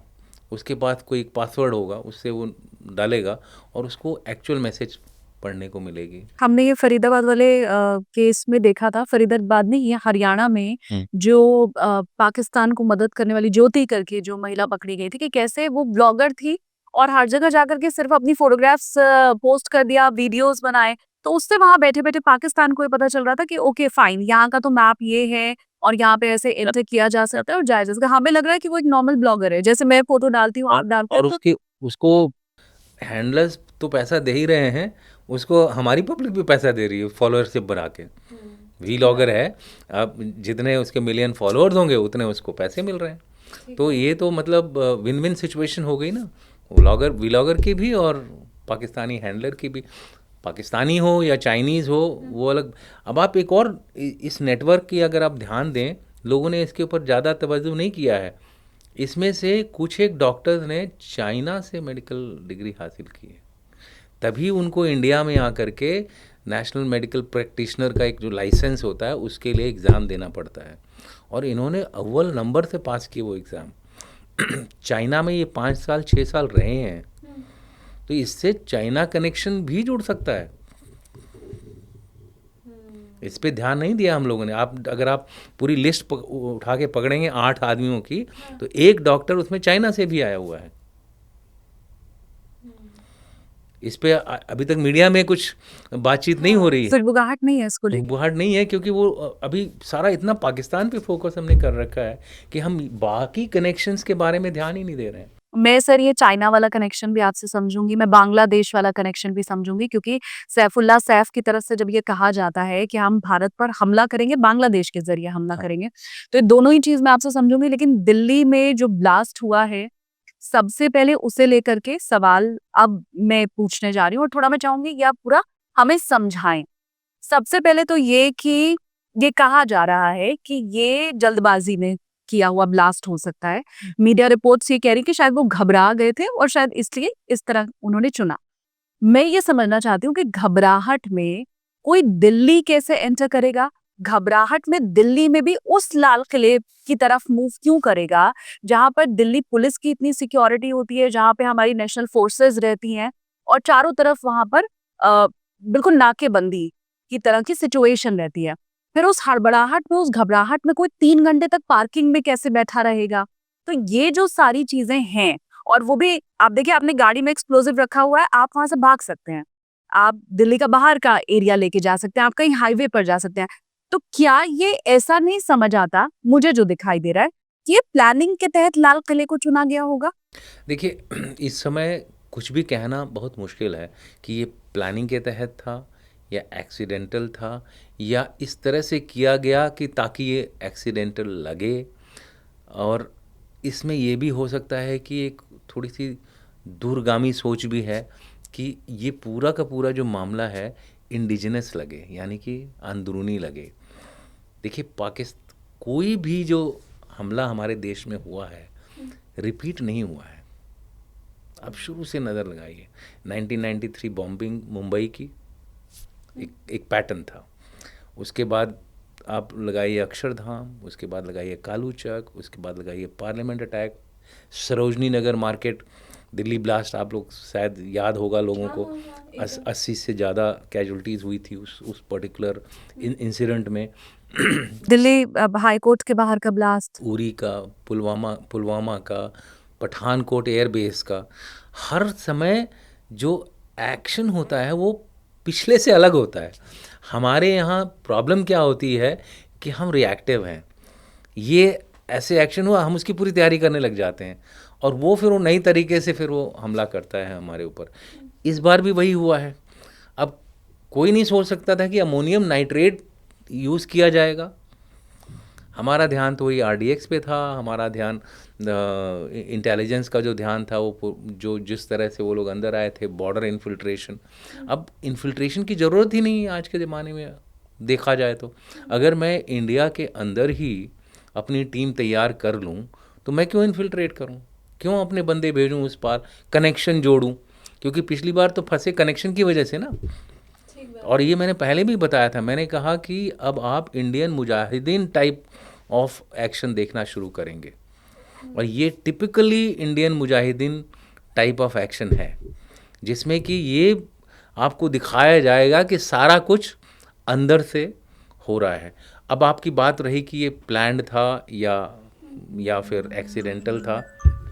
उसके बाद कोई एक पासवर्ड होगा, उससे वो डालेगा और उसको एक्चुअल मैसेज पढ़ने को मिलेगी। हमने ये फरीदाबाद वाले केस में देखा था, फरीदाबाद नहीं, ये हरियाणा में जो पाकिस्तान को मदद करने वाली ज्योति करके जो महिला पकड़ी गई थी, कि कैसे वो ब्लॉगर थी और हर जगह जाकर के सिर्फ अपनी फोटोग्राफ्स पोस्ट कर दिया, वीडियोस बनाए, तो उससे वहां बैठे बैठे पाकिस्तान को ये पता चल रहा था कि ओके फाइन, यहाँ का तो मैप ये है और यहाँ पे ऐसे एंटर किया जा सकता है और जाया जा सकता है। हमें लग रहा है कि वो एक नॉर्मल ब्लॉगर है, जैसे मैं फोटो डालती हूँ, आप डालते और हो, तो उसकी उसको हैंडलर्स तो पैसा दे ही रहे हैं, उसको हमारी पब्लिक भी पैसा दे रही है फॉलोअरशिप बना के। वीलॉगर है, अब जितने उसके मिलियन फॉलोअर्स होंगे उतने उसको पैसे मिल रहे हैं। तो ये तो मतलब विन विन सिचुएशन हो गई ना, वीलॉगर की भी और पाकिस्तानी हैंडलर की भी। पाकिस्तानी हो या चाइनीज़ हो वो अलग। अब आप एक और इस नेटवर्क की अगर आप ध्यान दें, लोगों ने इसके ऊपर ज़्यादा तवज्जो नहीं किया है। इसमें से कुछ एक डॉक्टर्स ने चाइना से मेडिकल डिग्री हासिल की है, तभी उनको इंडिया में आकर के नेशनल मेडिकल प्रैक्टिशनर का एक जो लाइसेंस होता है उसके लिए एग्ज़ाम देना पड़ता है, और इन्होंने अव्वल नंबर से पास किए वो एग्ज़ाम। चाइना में ये 5 साल 6 साल रहे हैं, तो इससे चाइना कनेक्शन भी जुड़ सकता है। इस पे ध्यान नहीं दिया हम लोगों ने। अगर आप पूरी लिस्ट उठा के पकड़ेंगे 8 आदमियों की, तो एक डॉक्टर उसमें चाइना से भी आया हुआ है। इस पे अभी तक मीडिया में कुछ बातचीत नहीं हो रही है, फिर नहीं है इसको लेके। बुहाट नहीं है, क्योंकि वो अभी सारा इतना पाकिस्तान पे फोकस हमने कर रखा है कि हम बाकी कनेक्शंस के बारे में ध्यान ही नहीं दे रहे हैं। मैं सर ये चाइना वाला कनेक्शन भी आपसे समझूंगी, मैं बांग्लादेश वाला कनेक्शन भी समझूंगी, क्योंकि सैफुल्ला सैफ की तरफ से जब ये कहा जाता है कि हम भारत पर हमला करेंगे, बांग्लादेश के जरिए हमला करेंगे, तो ये दोनों ही चीज मैं आपसे समझूंगी। लेकिन दिल्ली में जो ब्लास्ट हुआ है, सबसे पहले उसे लेकर के सवाल अब मैं पूछने जा रही हूँ और थोड़ा मैं चाहूंगी कि आप पूरा हमें समझाएं। सबसे पहले तो ये कि ये कहा जा रहा है कि ये जल्दबाजी में किया हुआ ब्लास्ट हो सकता है। मीडिया रिपोर्ट्स ये कह रही कि शायद वो घबरा गए थे और शायद इसलिए इस तरह उन्होंने चुना। मैं ये समझना चाहती हूँ कि घबराहट में कोई दिल्ली कैसे एंटर करेगा, घबराहट में दिल्ली में भी उस लाल किले की तरफ मूव क्यों करेगा जहां पर दिल्ली पुलिस की इतनी सिक्योरिटी होती है, जहां पे हमारी नेशनल फोर्सेस रहती हैं और चारों तरफ वहां पर बिल्कुल नाकेबंदी की तरह की सिचुएशन रहती है। फिर उस हड़बड़ाहट में, उस घबराहट में कोई 3 घंटे तक पार्किंग में कैसे बैठा रहेगा? तो ये जो सारी चीजें हैं, और वो भी आप देखिए, आपने गाड़ी में एक्सप्लोजिव रखा हुआ है, आप वहां से भाग सकते हैं, आप दिल्ली का बाहर का एरिया लेके जा सकते हैं, आप कहीं हाईवे पर जा सकते हैं। तो क्या ये ऐसा नहीं समझ आता, मुझे जो दिखाई दे रहा है, कि ये प्लानिंग के तहत लाल किले को चुना गया होगा? देखिए, इस समय कुछ भी कहना बहुत मुश्किल है कि ये प्लानिंग के तहत था या एक्सीडेंटल था या इस तरह से किया गया कि ताकि ये एक्सीडेंटल लगे। और इसमें ये भी हो सकता है कि एक थोड़ी सी दूरगामी सोच भी है कि ये पूरा का पूरा जो मामला है इंडिजिनस लगे, यानी कि अंदरूनी लगे। देखिए, कोई भी जो हमला हमारे देश में हुआ है रिपीट नहीं हुआ है। अब शुरू से नज़र लगाइए, 1993 बॉम्बिंग मुंबई की एक पैटर्न था, उसके बाद आप लगाइए अक्षरधाम, उसके बाद लगाइए कालू चक, उसके बाद लगाइए parliament attack, Sarojini Nagar market Delhi blast, आप लोग शायद याद होगा लोगों को, 80 से ज़्यादा कैजुअल्टीज़ हुई थी उस पर्टिकुलर इंसिडेंट में। दिल्ली हाई कोर्ट के बाहर का ब्लास्ट, उरी का, पुलवामा का, पठानकोट एयरबेस का, हर समय जो एक्शन होता है वो पिछले से अलग होता है। हमारे यहाँ प्रॉब्लम क्या होती है कि हम रिएक्टिव हैं। ये ऐसे एक्शन हुआ, हम उसकी पूरी तैयारी करने लग जाते हैं और वो फिर वो नई तरीके से फिर वो हमला करता है हमारे ऊपर। इस बार भी वही हुआ है। अब कोई नहीं सोच सकता था कि अमोनियम नाइट्रेट यूज़ किया जाएगा। हमारा ध्यान तो वही RDX पे था, हमारा ध्यान इंटेलिजेंस का जो ध्यान था वो जो जिस तरह से वो लोग अंदर आए थे, बॉर्डर इन्फिल्ट्रेशन। अब इन्फिल्ट्रेशन की ज़रूरत ही नहीं है आज के ज़माने में देखा जाए तो। अगर मैं इंडिया के अंदर ही अपनी टीम तैयार कर लूँ तो मैं क्यों इन्फिल्ट्रेट करूँ, क्यों अपने बंदे भेजूँ उस पार, कनेक्शन जोड़ूँ? क्योंकि पिछली बार तो फंसे कनेक्शन की वजह से ना। और ये मैंने पहले भी बताया था, मैंने कहा कि अब आप Indian Mujahideen type of action देखना शुरू करेंगे, और ये typically Indian Mujahideen type of action है, जिसमें कि ये आपको दिखाया जाएगा कि सारा कुछ अंदर से हो रहा है। अब आपकी बात रही कि ये प्लान्ड था या फिर एक्सीडेंटल था,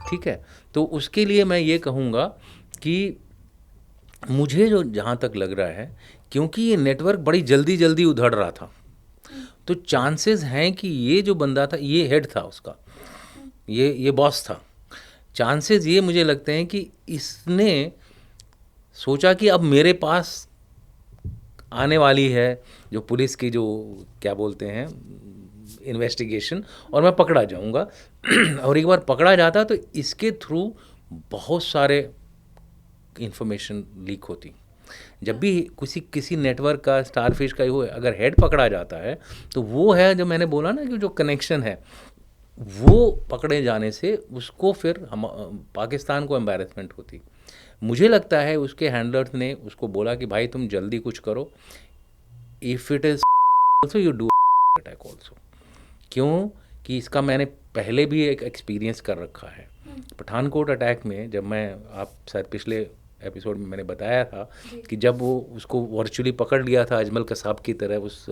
ठीक है, तो उसके लिए मैं ये कहूँगा कि मुझे जो जहाँ तक लग रहा है, क्योंकि ये नेटवर्क बड़ी जल्दी जल्दी उधड़ रहा था, तो चांसेस हैं कि ये जो बंदा था, ये हेड था उसका, ये बॉस था, चांसेस ये मुझे लगते हैं कि इसने सोचा कि अब मेरे पास आने वाली है जो पुलिस की जो क्या बोलते हैं इन्वेस्टिगेशन, और मैं पकड़ा जाऊंगा और एक बार पकड़ा जाता तो इसके थ्रू बहुत सारे इंफॉर्मेशन लीक होती। जब भी किसी नेटवर्क का, स्टारफिश का वो अगर हेड पकड़ा जाता है तो वो है जो मैंने बोला ना कि जो कनेक्शन है, वो पकड़े जाने से उसको फिर हम पाकिस्तान को एम्बैरेसमेंट होती। मुझे लगता है उसके हैंडलर्स ने उसको बोला कि भाई तुम जल्दी कुछ करो, if it is also you do attack also. क्यों कि इसका मैंने पहले भी एक एक्सपीरियंस कर रखा है। पठानकोट अटैक में जब मैं, आप शायद पिछले एपिसोड में मैंने बताया था कि जब वो उसको वर्चुअली पकड़ लिया था अजमल कसाब की तरह उस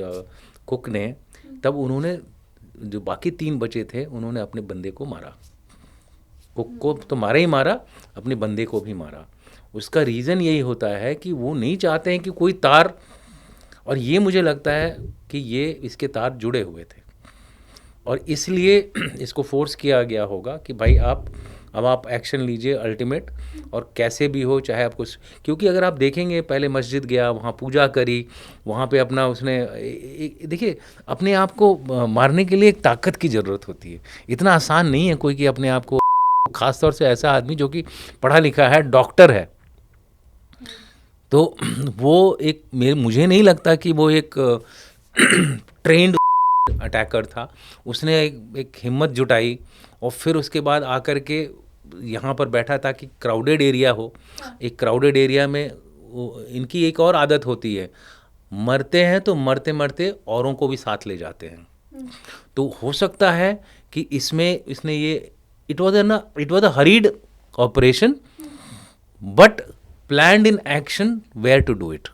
कुक ने, तब उन्होंने जो बाकी 3 बचे थे उन्होंने अपने बंदे को मारा, कुक को तो मारा ही मारा, अपने बंदे को भी मारा। उसका रीज़न यही होता है कि वो नहीं चाहते हैं कि कोई तार, और ये मुझे लगता है कि ये इसके तार जुड़े हुए थे और इसलिए इसको फोर्स किया गया होगा कि भाई अब आप एक्शन लीजिए अल्टीमेट, और कैसे भी हो, चाहे आप कुछ, क्योंकि अगर आप देखेंगे पहले मस्जिद गया, वहाँ पूजा करी, वहाँ पे अपना उसने देखिए अपने आप को मारने के लिए एक ताकत की ज़रूरत होती है। इतना आसान नहीं है कोई कि अपने आप को, ख़ास तौर से ऐसा आदमी जो कि पढ़ा लिखा है, डॉक्टर है, तो वो एक मुझे नहीं लगता कि वो एक ट्रेंड अटैकर था। उसने एक हिम्मत जुटाई और फिर उसके बाद आकर के यहाँ पर बैठा था कि क्राउडेड एरिया हो। एक क्राउडेड एरिया में इनकी एक और आदत होती है, मरते हैं तो मरते मरते औरों को भी साथ ले जाते हैं। तो हो सकता है कि इसने ये it was a hurried operation but planned in action where to do it.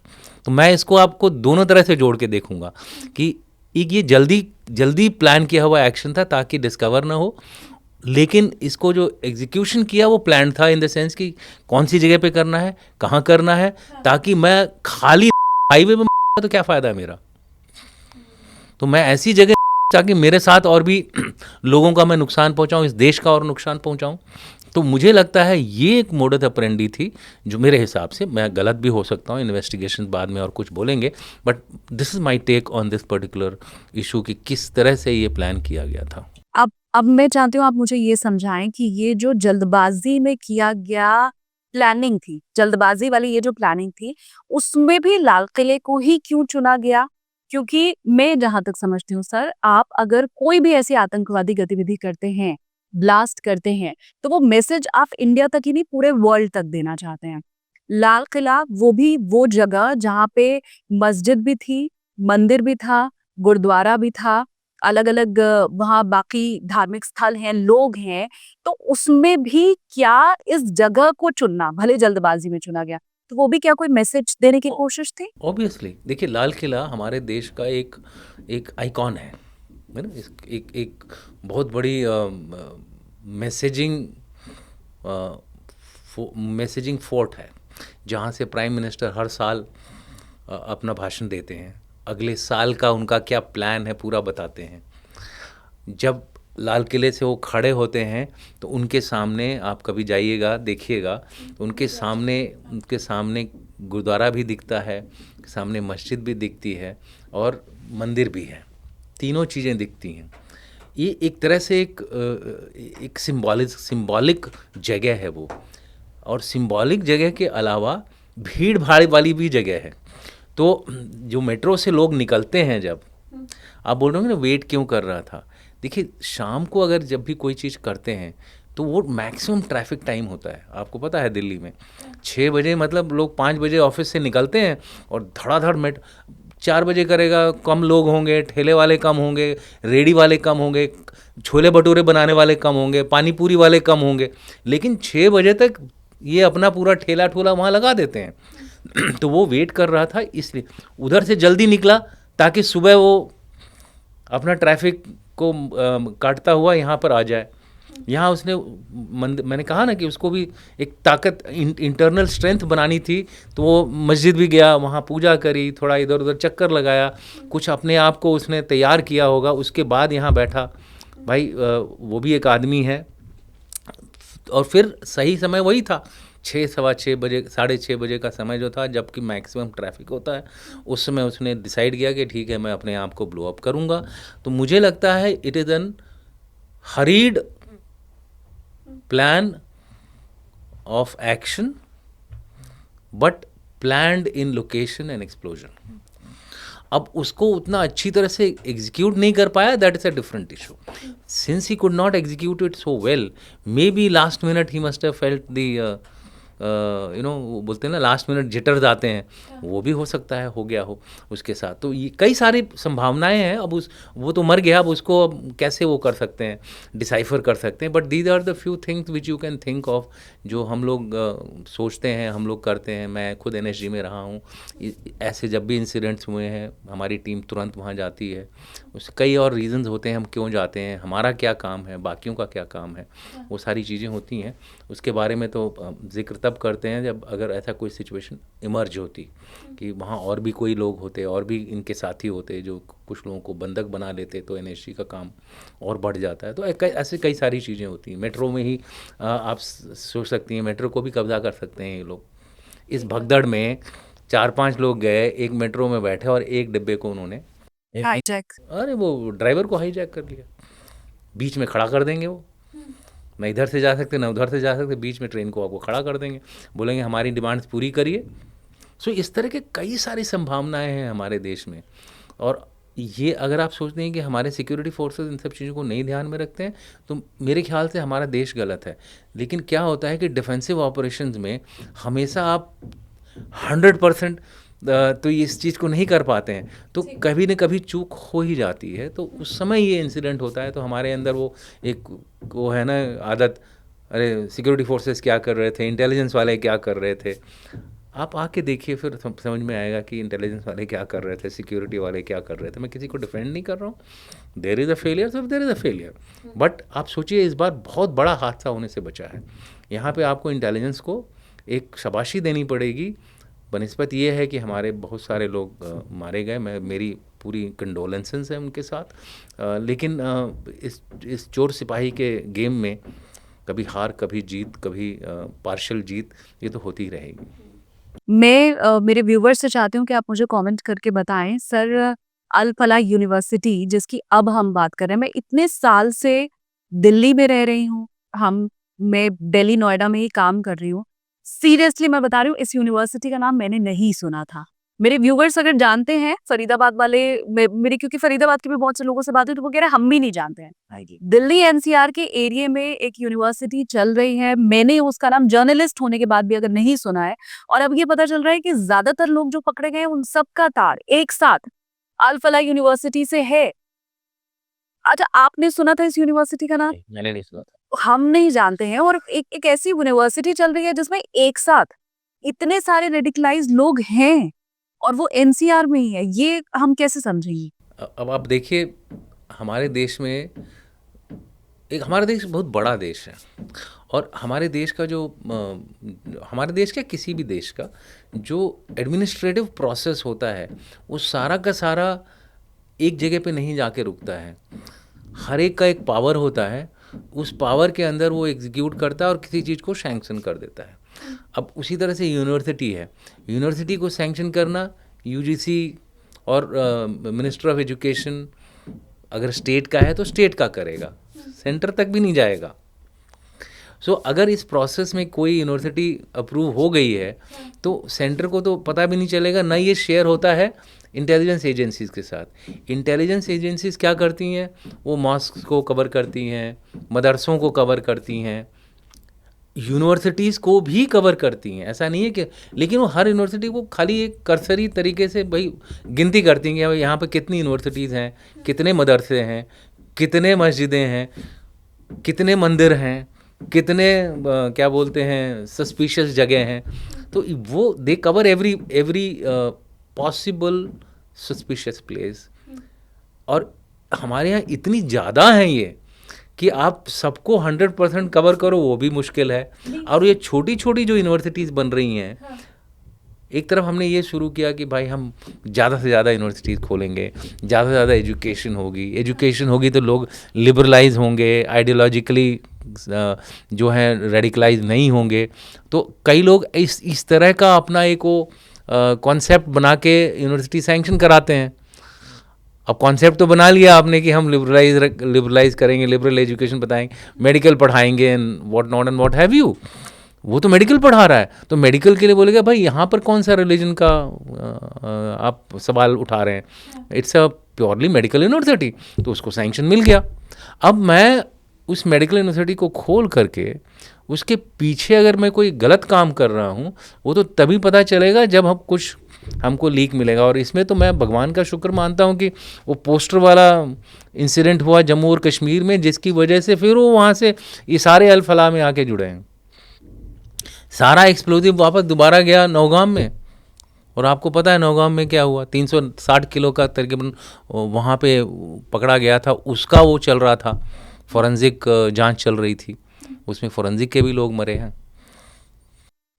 तो मैं इसको आपको दोनों तरह से जोड़ के देखूंगा कि एक ये जल्दी प्लान किया हुआ एक्शन था ताकि डिस्कवर ना हो, लेकिन इसको जो एग्जीक्यूशन किया वो प्लान था इन द सेंस कि कौन सी जगह पे करना है, कहाँ करना है, ताकि मैं खाली हाईवे में तो क्या फ़ायदा है मेरा, तो मैं ऐसी जगह ताकि मेरे साथ और भी लोगों का मैं नुकसान पहुँचाऊँ, इस देश का और नुकसान पहुँचाऊँ। तो मुझे लगता है ये एक मोडस ऑपरेंडी थी जो मेरे हिसाब से, मैं गलत भी हो सकता हूँ, इन्वेस्टिगेशन बाद में और कुछ बोलेंगे, but this is my take on this particular issue कि किस तरह से ये प्लान किया गया था। अब मैं चाहती हूँ आप मुझे ये समझाएं कि ये जो जल्दबाजी में किया गया प्लानिंग थी, जल्दबाजी वाली ये जो प्लानिंग थी, उसमें भी लाल किले को ही क्यों चुना गया? क्योंकि मैं जहां तक समझती हूँ सर, आप अगर कोई भी ऐसी आतंकवादी गतिविधि करते हैं, ब्लास्ट करते हैं, तो वो मैसेज आप इंडिया तक ही नहीं पूरे वर्ल्ड तक देना चाहते हैं। लाल किला वो भी वो जगह जहाँ पे मस्जिद भी थी, मंदिर भी था, गुरुद्वारा भी था, अलग अलग वहाँ बाकी धार्मिक स्थल हैं, लोग हैं, तो उसमें भी क्या इस जगह को चुनना, भले जल्दबाजी में चुना गया, तो वो भी क्या कोई मैसेज देने की कोशिश थी? ऑब्वियसली देखिए, लाल किला हमारे देश का एक आइकॉन है ना, एक बहुत बड़ी मैसेजिंग फोर्ट है, जहाँ से प्राइम मिनिस्टर हर साल अपना भाषण देते हैं, अगले साल का उनका क्या प्लान है पूरा बताते हैं। जब लाल किले से वो खड़े होते हैं तो उनके सामने, आप कभी जाइएगा देखिएगा, तो उनके सामने गुरुद्वारा भी दिखता है, सामने मस्जिद भी दिखती है और मंदिर भी है, तीनों चीज़ें दिखती हैं। ये एक तरह से एक सिंबॉलिक जगह है वो, और सिंबॉलिक जगह के अलावा भीड़ भाड़ वाली भी जगह है। तो जो मेट्रो से लोग निकलते हैं, जब आप बोल रहे हो ना वेट क्यों कर रहा था, देखिए शाम को अगर जब भी कोई चीज़ करते हैं तो वो मैक्सिमम ट्रैफिक टाइम होता है। आपको पता है दिल्ली में 6 बजे मतलब लोग 5 बजे ऑफिस से निकलते हैं और धड़ाधड़ 4 बजे करेगा, कम लोग होंगे, ठेले वाले कम होंगे, रेडी वाले कम होंगे, छोले भटूरे बनाने वाले कम होंगे, पानी पूरी वाले कम होंगे, लेकिन 6 बजे तक ये अपना पूरा ठेला ठोला वहाँ लगा देते हैं। तो वो वेट कर रहा था, इसलिए उधर से जल्दी निकला ताकि सुबह वो अपना ट्रैफिक को काटता हुआ यहाँ पर आ जाए। यहाँ उसने मैंने कहा ना कि उसको भी एक ताकत, इंटरनल स्ट्रेंथ बनानी थी, तो वो मस्जिद भी गया, वहाँ पूजा करी, थोड़ा इधर उधर चक्कर लगाया, कुछ अपने आप को उसने तैयार किया होगा, उसके बाद यहाँ बैठा। भाई वो भी एक आदमी है। और फिर सही समय वही था, 6 सवा 6 बजे, 6:30 बजे का समय जो था, जबकि मैक्सिमम ट्रैफिक होता है, उस समय उसने डिसाइड किया कि ठीक है, मैं अपने आप को ब्लो अप करूँगा। तो मुझे लगता है it is an hurried plan of action but planned in location and explosion. अब उसको उतना अच्छी तरह से एग्जीक्यूट नहीं कर पाया, that is a different issue. Since he could not execute it so well, may be last minute he must have felt the वो बोलते हैं ना, लास्ट मिनट जिटर्स आते हैं, वो भी हो सकता है हो गया हो उसके साथ। तो ये कई सारी संभावनाएं हैं। अब वो तो मर गया, अब उसको अब कैसे वो कर सकते हैं, डिसाइफर कर सकते हैं। But these are the few things which you can think of, जो हम लोग सोचते हैं, हम लोग करते हैं। मैं खुद NSG में रहा हूँ, ऐसे जब भी इंसिडेंट्स हुए हैं हमारी टीम तुरंत वहाँ जाती है। उसके कई और रीजंस होते हैं हम क्यों जाते हैं, हमारा क्या काम है, बाकियों का क्या काम है, वो सारी चीज़ें होती हैं। उसके बारे में तो जिक्र तब करते हैं जब अगर ऐसा कोई सिचुएशन इमर्ज होती कि वहाँ और भी कोई लोग होते, और भी इनके साथी होते जो कुछ लोगों को बंधक बना लेते, तो NSG का काम और बढ़ जाता है। तो ऐसे कई सारी चीज़ें होती हैं। मेट्रो में ही आप सोच सकती हैं, मेट्रो को भी कब्जा कर सकते हैं ये लोग। इस भगदड़ में 4-5 लोग गए, एक मेट्रो में बैठे और एक डिब्बे को उन्होंने हाईजैक। अरे वो ड्राइवर को हाईजैक कर लिया, बीच में खड़ा कर देंगे। वो ना इधर से जा सकते ना उधर से जा सकते, बीच में ट्रेन को आपको खड़ा कर देंगे, बोलेंगे हमारी डिमांड्स पूरी करिए। सो इस तरह के कई सारी संभावनाएं हैं हमारे देश में। और ये अगर आप सोचते हैं कि हमारे सिक्योरिटी फोर्सेस इन सब चीज़ों को नहीं ध्यान में रखते हैं, तो मेरे ख्याल से हमारा देश गलत है। लेकिन क्या होता है कि डिफेंसिव ऑपरेशंस में हमेशा आप 100% तो इस चीज़ को नहीं कर पाते हैं, तो कभी न कभी चूक हो ही जाती है। तो उस समय ये इंसिडेंट होता है, तो हमारे अंदर वो है ना आदत, अरे सिक्योरिटी फोर्सेस क्या कर रहे थे, इंटेलिजेंस वाले क्या कर रहे थे। आप आके देखिए, फिर समझ में आएगा कि इंटेलिजेंस वाले क्या कर रहे थे, सिक्योरिटी वाले क्या कर रहे थे। मैं किसी को डिफेंड नहीं कर रहा हूँ, देयर इज़ अ फेलियर, सब देयर इज़ अ फेलियर। बट आप सोचिए, इस बार बहुत बड़ा हादसा होने से बचा है। यहाँ पे आपको इंटेलिजेंस को एक शाबाशी देनी पड़ेगी। बनिस्बत ये है कि हमारे बहुत सारे लोग मारे गए, मेरी पूरी कंडोलेंसेस है उनके साथ। लेकिन इस चोर सिपाही के गेम में कभी हार, कभी जीत, कभी पार्शियल जीत, ये तो होती ही रहेगी। मैं मेरे व्यूवर्स से चाहती हूँ कि आप मुझे कमेंट करके बताएं, सर अल फलाह यूनिवर्सिटी जिसकी अब हम बात कर रहे हैं, मैं इतने साल से दिल्ली में रह रही हूँ, मैं दिल्ली नोएडा में ही काम कर रही हूँ। सीरियसली मैं बता रही हूँ, इस यूनिवर्सिटी का नाम मैंने नहीं सुना था। मेरे व्यूवर्स अगर जानते हैं फरीदाबाद वाले, मेरी क्योंकि फरीदाबाद के भी बहुत से लोगों से बात हुई, तो वो कह रहे हैं हम भी नहीं जानते हैं। दिल्ली NCR के एरिया में एक यूनिवर्सिटी चल रही है, मैंने उसका नाम जर्नलिस्ट होने के बाद भी अगर नहीं सुना है। और अब ये पता चल रहा है कि ज्यादातर लोग जो पकड़े गए उन सबका तार एक साथ अल फलाह यूनिवर्सिटी से है। अच्छा, आपने सुना था इस यूनिवर्सिटी का नाम? मैंने नहीं सुना था। हम नहीं जानते हैं। और एक ऐसी यूनिवर्सिटी चल रही है जिसमें एक साथ इतने सारे रेडिकलाइज्ड लोग हैं, और वो NCR में ही है। ये हम कैसे समझेंगे? अब आप देखिए, हमारे देश में हमारा देश बहुत बड़ा देश है, और हमारे देश का जो हमारे देश का किसी भी देश का जो एडमिनिस्ट्रेटिव प्रोसेस होता है, वो सारा का सारा एक जगह पे नहीं जाके रुकता है। हर एक का एक पावर होता है, उस पावर के अंदर वो एग्जीक्यूट करता है और किसी चीज़ को सैंक्शन कर देता है। अब उसी तरह से यूनिवर्सिटी है, यूनिवर्सिटी को सैंक्शन करना UGC और मिनिस्टर ऑफ एजुकेशन अगर स्टेट का है तो स्टेट का करेगा, सेंटर तक भी नहीं जाएगा। सो अगर इस प्रोसेस में कोई यूनिवर्सिटी अप्रूव हो गई है तो सेंटर को तो पता भी नहीं चलेगा, ना ये शेयर होता है इंटेलिजेंस एजेंसीज़ के साथ। इंटेलिजेंस एजेंसीज़ क्या करती हैं, वो मॉस्क को कवर करती हैं, मदरसों को कवर करती हैं, यूनिवर्सिटीज़ को भी कवर करती हैं। ऐसा नहीं है कि, लेकिन वो हर यूनिवर्सिटी को खाली एक कर्सरी तरीके से भाई गिनती करती हैं कि भाई यहाँ पे कितनी यूनिवर्सिटीज़ हैं, कितने मदरसे हैं, कितने मस्जिदें हैं, कितने मंदिर हैं, कितने क्या बोलते हैं सस्पिशियस जगह हैं। तो वो they cover every possible suspicious place, और हमारे यहाँ इतनी ज़्यादा हैं ये कि आप सबको 100% कवर करो वो भी मुश्किल है। और ये छोटी छोटी जो यूनिवर्सिटीज़ बन रही हैं, एक तरफ हमने ये शुरू किया कि भाई हम ज़्यादा से ज़्यादा यूनिवर्सिटीज़ खोलेंगे, ज़्यादा से ज़्यादा एजुकेशन होगी तो लोग लिबरलाइज होंगे, आइडियोलॉजिकली जो है रेडिकलाइज नहीं होंगे। तो कई लोग इस तरह का अपना एक वो कॉन्सेप्ट बना के यूनिवर्सिटी सैंक्शन कराते हैं। अब कॉन्सेप्ट तो बना लिया आपने कि हम लिबरलाइज करेंगे, लिबरल एजुकेशन बताएंगे, मेडिकल पढ़ाएंगे एंड व्हाट हैव यू। वो तो मेडिकल पढ़ा रहा है, तो मेडिकल के लिए बोलेगा भाई यहाँ पर कौन सा रिलीजन का आप सवाल उठा रहे हैं, it's a purely medical university, तो उसको सैंक्शन मिल गया। अब मैं उस मेडिकल यूनिवर्सिटी को खोल करके उसके पीछे अगर मैं कोई गलत काम कर रहा हूँ, वो तो तभी पता चलेगा जब हमको लीक मिलेगा। और इसमें तो मैं भगवान का शुक्र मानता हूँ कि वो पोस्टर वाला इंसिडेंट हुआ जम्मू और कश्मीर में, जिसकी वजह से फिर वो वहाँ से ये सारे अल-फलाह में आके जुड़े हैं। सारा एक्सप्लोजिव वापस दोबारा गया नौगाम में, और आपको पता है नौगाम में क्या हुआ, 360 किलो का तकरीबन वहाँ पे पकड़ा गया था, उसका वो चल रहा था, फॉरेंसिक जांच चल रही थी, उसमें फॉरेंसिक के भी लोग मरे हैं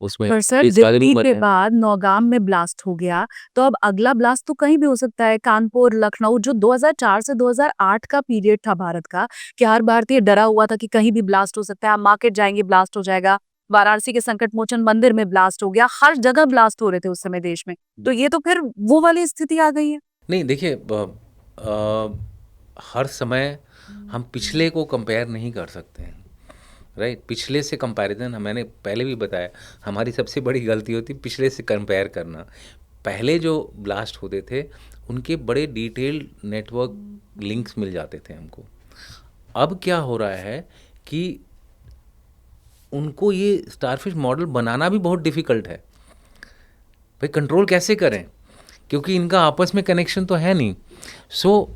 उसमें। पर सर पुलिस वाले भी दिल्ली मरे के हैं। बाद नौगाम में ब्लास्ट हो गया, तो अब अगला ब्लास्ट तो कहीं भी हो सकता है, कानपुर, लखनऊ, जो 2004 से 2008 का पीरियड था भारत का, कि हर भारतीय डरा हुआ था कि कहीं भी ब्लास्ट हो सकता है, आप मार्केट जाएंगे ब्लास्ट हो जाएगा, वाराणसी के संकट मोचन मंदिर में ब्लास्ट हो गया, हर जगह ब्लास्ट हो रहे थे उस समय देश में। तो ये तो फिर वो वाली स्थिति आ गई है। नहीं देखिए, हर समय हम पिछले को कंपेयर नहीं कर सकते हैं, राइट। पिछले से कंपैरिजन मैंने पहले भी बताया, हमारी सबसे बड़ी गलती होती पिछले से कंपेयर करना। पहले जो ब्लास्ट होते थे उनके बड़े डिटेल्ड नेटवर्क लिंक्स मिल जाते थे हमको। अब क्या हो रहा है कि उनको ये स्टारफिश मॉडल बनाना भी बहुत डिफ़िकल्ट है। भाई कंट्रोल कैसे करें, क्योंकि इनका आपस में कनेक्शन तो है नहीं। सो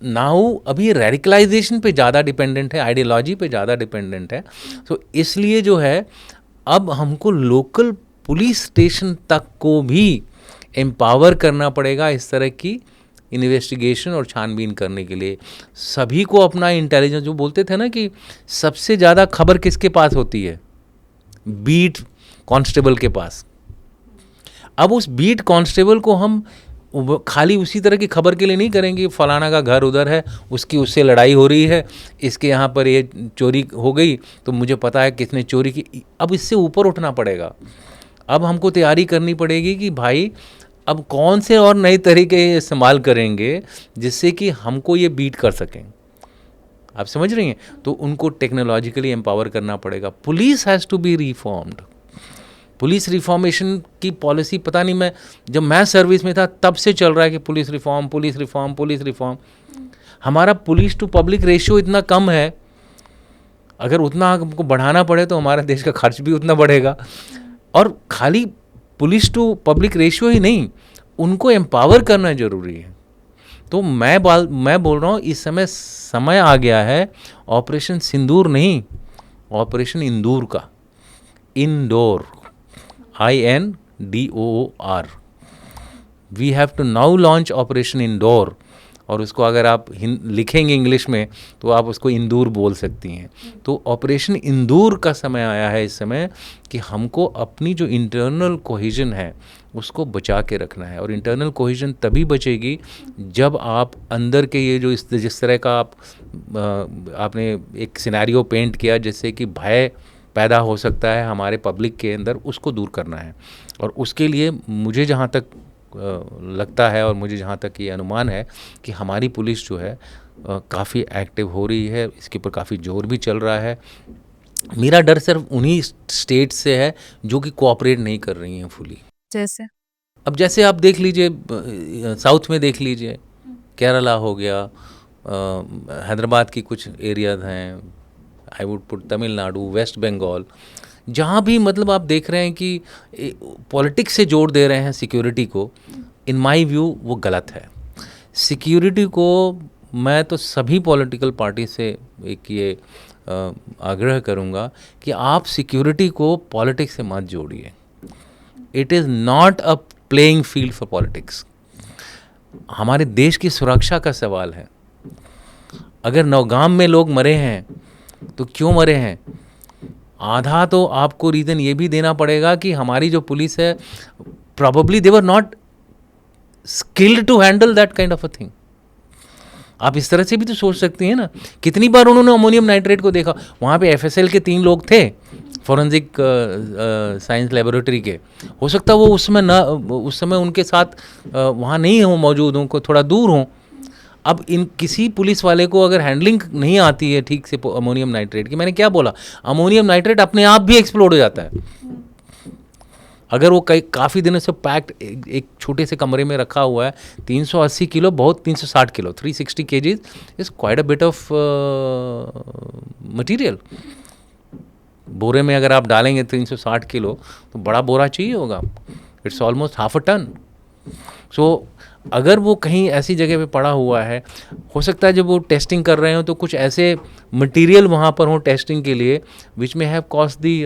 नाउ अभी रेडिकलाइजेशन पे ज़्यादा डिपेंडेंट है, आइडियोलॉजी पे ज़्यादा डिपेंडेंट है। तो इसलिए जो है अब हमको लोकल पुलिस स्टेशन तक को भी एम्पावर करना पड़ेगा इस तरह की इन्वेस्टिगेशन और छानबीन करने के लिए। सभी को अपना इंटेलिजेंस, जो बोलते थे ना कि सबसे ज़्यादा खबर किसके पास होती है, बीट कांस्टेबल के पास। अब उस बीट कांस्टेबल को हम खाली उसी तरह की खबर के लिए नहीं करेंगे, फलाना का घर उधर है, उसकी उससे लड़ाई हो रही है, इसके यहाँ पर ये चोरी हो गई तो मुझे पता है किसने चोरी की। अब इससे ऊपर उठना पड़ेगा। अब हमको तैयारी करनी पड़ेगी कि भाई अब कौन से और नए तरीके इस्तेमाल करेंगे जिससे कि हमको ये बीट कर सकें। आप समझ रही हैं? तो उनको टेक्नोलॉजिकली एम्पावर करना पड़ेगा। Police has to be reformed. Police reformation की पॉलिसी पता नहीं, जब मैं सर्विस में था तब से चल रहा है कि police reform, police reform, police reform. हमारा पुलिस टू पब्लिक रेशियो इतना कम है, अगर उतना हमको बढ़ाना पड़े तो हमारा देश का खर्च भी उतना बढ़ेगा। और खाली पुलिस टू पब्लिक रेशियो ही नहीं, उनको एम्पावर करना ज़रूरी है। तो मैं बोल रहा हूँ इस समय आ गया है ऑपरेशन सिंदूर नहीं, ऑपरेशन इंदूर का। Indoor, INDOOR। We have to now launch operation indoor. और उसको अगर आप लिखेंगे इंग्लिश में तो आप उसको इंदूर बोल सकती हैं। तो ऑपरेशन इंदूर का समय आया है इस समय कि हमको अपनी जो इंटरनल कोहेजन है उसको बचा के रखना है। और इंटरनल कोहेजन तभी बचेगी जब आप अंदर के ये जो जिस तरह का आपने एक सिनेरियो पेंट किया जिससे कि भय पैदा हो सकता है हमारे पब्लिक के अंदर, उसको दूर करना है। और उसके लिए मुझे जहाँ तक लगता है और मुझे जहाँ तक ये अनुमान है कि हमारी पुलिस जो है काफ़ी एक्टिव हो रही है, इसके ऊपर काफ़ी जोर भी चल रहा है। मेरा डर सिर्फ उन्हीं स्टेट से है जो कि कोऑपरेट नहीं कर रही हैं फुली। जैसे अब जैसे आप देख लीजिए, साउथ में देख लीजिए, केरला हो गया, हैदराबाद की कुछ एरियाज हैं, I would put Tamil Nadu, West Bengal, जहाँ भी मतलब आप देख रहे हैं कि पॉलिटिक्स से जोड़ दे रहे हैं सिक्योरिटी को। इन माय व्यू वो गलत है। सिक्योरिटी को मैं तो सभी पॉलिटिकल पार्टी से एक ये आग्रह करूँगा कि आप सिक्योरिटी को पॉलिटिक्स से मत जोड़िए। It is not a playing field for politics. हमारे देश की सुरक्षा का सवाल है। अगर नौगाम में लोग मरे हैं तो क्यों मरे हैं? आधा तो आपको रीज़न ये भी देना पड़ेगा कि हमारी जो पुलिस है, probably they were not skilled to handle that kind of a thing। आप इस तरह से भी तो सोच सकते हैं ना। कितनी बार उन्होंने अमोनियम नाइट्रेट को देखा। वहाँ पे FSL के 3 लोग थे, फॉरेंसिक साइंस लेबोरेटरी के। हो सकता है वो उस समय उनके साथ वहाँ नहीं हो, मौजूद हों, को थोड़ा दूर हों। अब इन किसी पुलिस वाले को अगर हैंडलिंग नहीं आती है ठीक से अमोनियम नाइट्रेट की, मैंने क्या बोला, अमोनियम नाइट्रेट अपने आप भी एक्सप्लोड हो जाता है। अगर वो काफ़ी दिनों से पैक्ड एक छोटे से कमरे में रखा हुआ है, 380 किलो, बहुत 360 kilo, 360 kgs is quite a bit of material. बोरे में अगर आप डालेंगे 360 किलो तो बड़ा बोरा चाहिए होगा, it's almost half a ton. So अगर वो कहीं ऐसी जगह पे पड़ा हुआ है, हो सकता है जब वो टेस्टिंग कर रहे हो तो कुछ ऐसे मटेरियल वहाँ पर हो टेस्टिंग के लिए विच में have cost the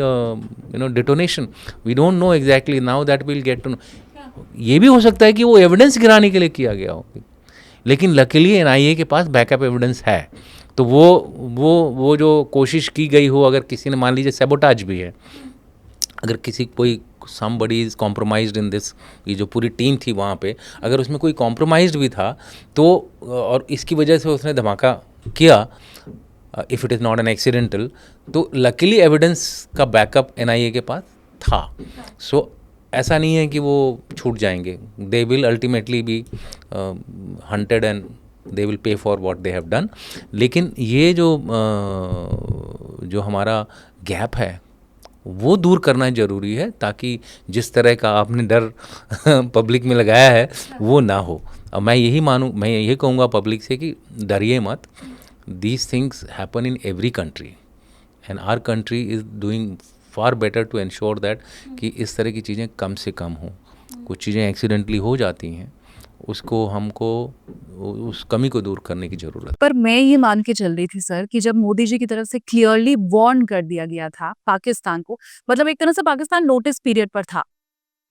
detonation. We don't know exactly, now that will get to know. ये भी हो सकता है कि वो एविडेंस गिराने के लिए किया गया हो, लेकिन लकीली NIA के पास बैकअप एविडेंस है। तो वो जो कोशिश की गई हो, अगर किसी ने, मान लीजिए सैबोटाज भी है, अगर कोई somebody is compromised in this, ये जो पूरी टीम थी वहाँ पे, अगर उसमें कोई compromised भी था तो, और इसकी वजह से उसने धमाका किया, if it is not an accidental, तो luckily evidence का बैकअप NIA के पास था। So ऐसा नहीं है कि वो छूट जाएंगे, they will ultimately be hunted and they will pay for what they have done। लेकिन ये जो हमारा गैप है वो दूर करना ज़रूरी है, ताकि जिस तरह का आपने डर पब्लिक में लगाया है वो ना हो। और मैं यही कहूँगा पब्लिक से कि डरिए मत। These things happen in every country and our country is doing far better to ensure that कि इस तरह की चीज़ें कम से कम हों। कुछ चीज़ें एक्सीडेंटली हो जाती हैं, उसको हमको उस कमी को दूर करने की ज़रूरत। पर मैं ये मान के चल रही थी सर कि जब मोदी जी की तरफ से क्लियरली वार्न कर दिया गया था पाकिस्तान को, मतलब एक तरह से पाकिस्तान नोटिस पीरियड पर था।